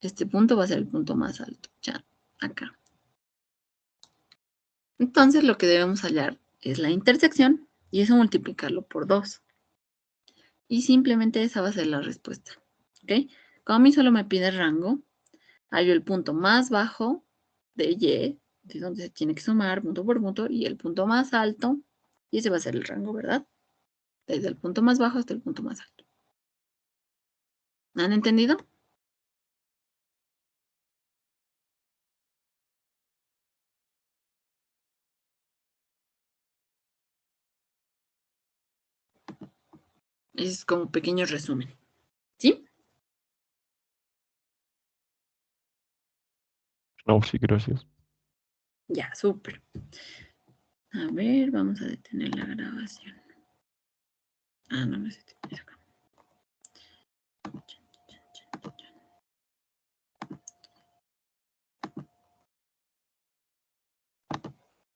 Este punto va a ser el punto más alto, ya, acá. Entonces lo que debemos hallar es la intersección y eso multiplicarlo por 2. Y simplemente esa va a ser la respuesta. ¿Ok? Como a mí solo me pide rango, hallo el punto más bajo de Y, de donde se tiene que sumar punto por punto, y el punto más alto, y ese va a ser el rango, ¿verdad? Desde el punto más bajo hasta el punto más alto. ¿Han entendido? Es como un pequeño resumen. ¿Sí? No, sí, gracias. Ya, súper. A ver, vamos a detener la grabación. Ah, no me sé.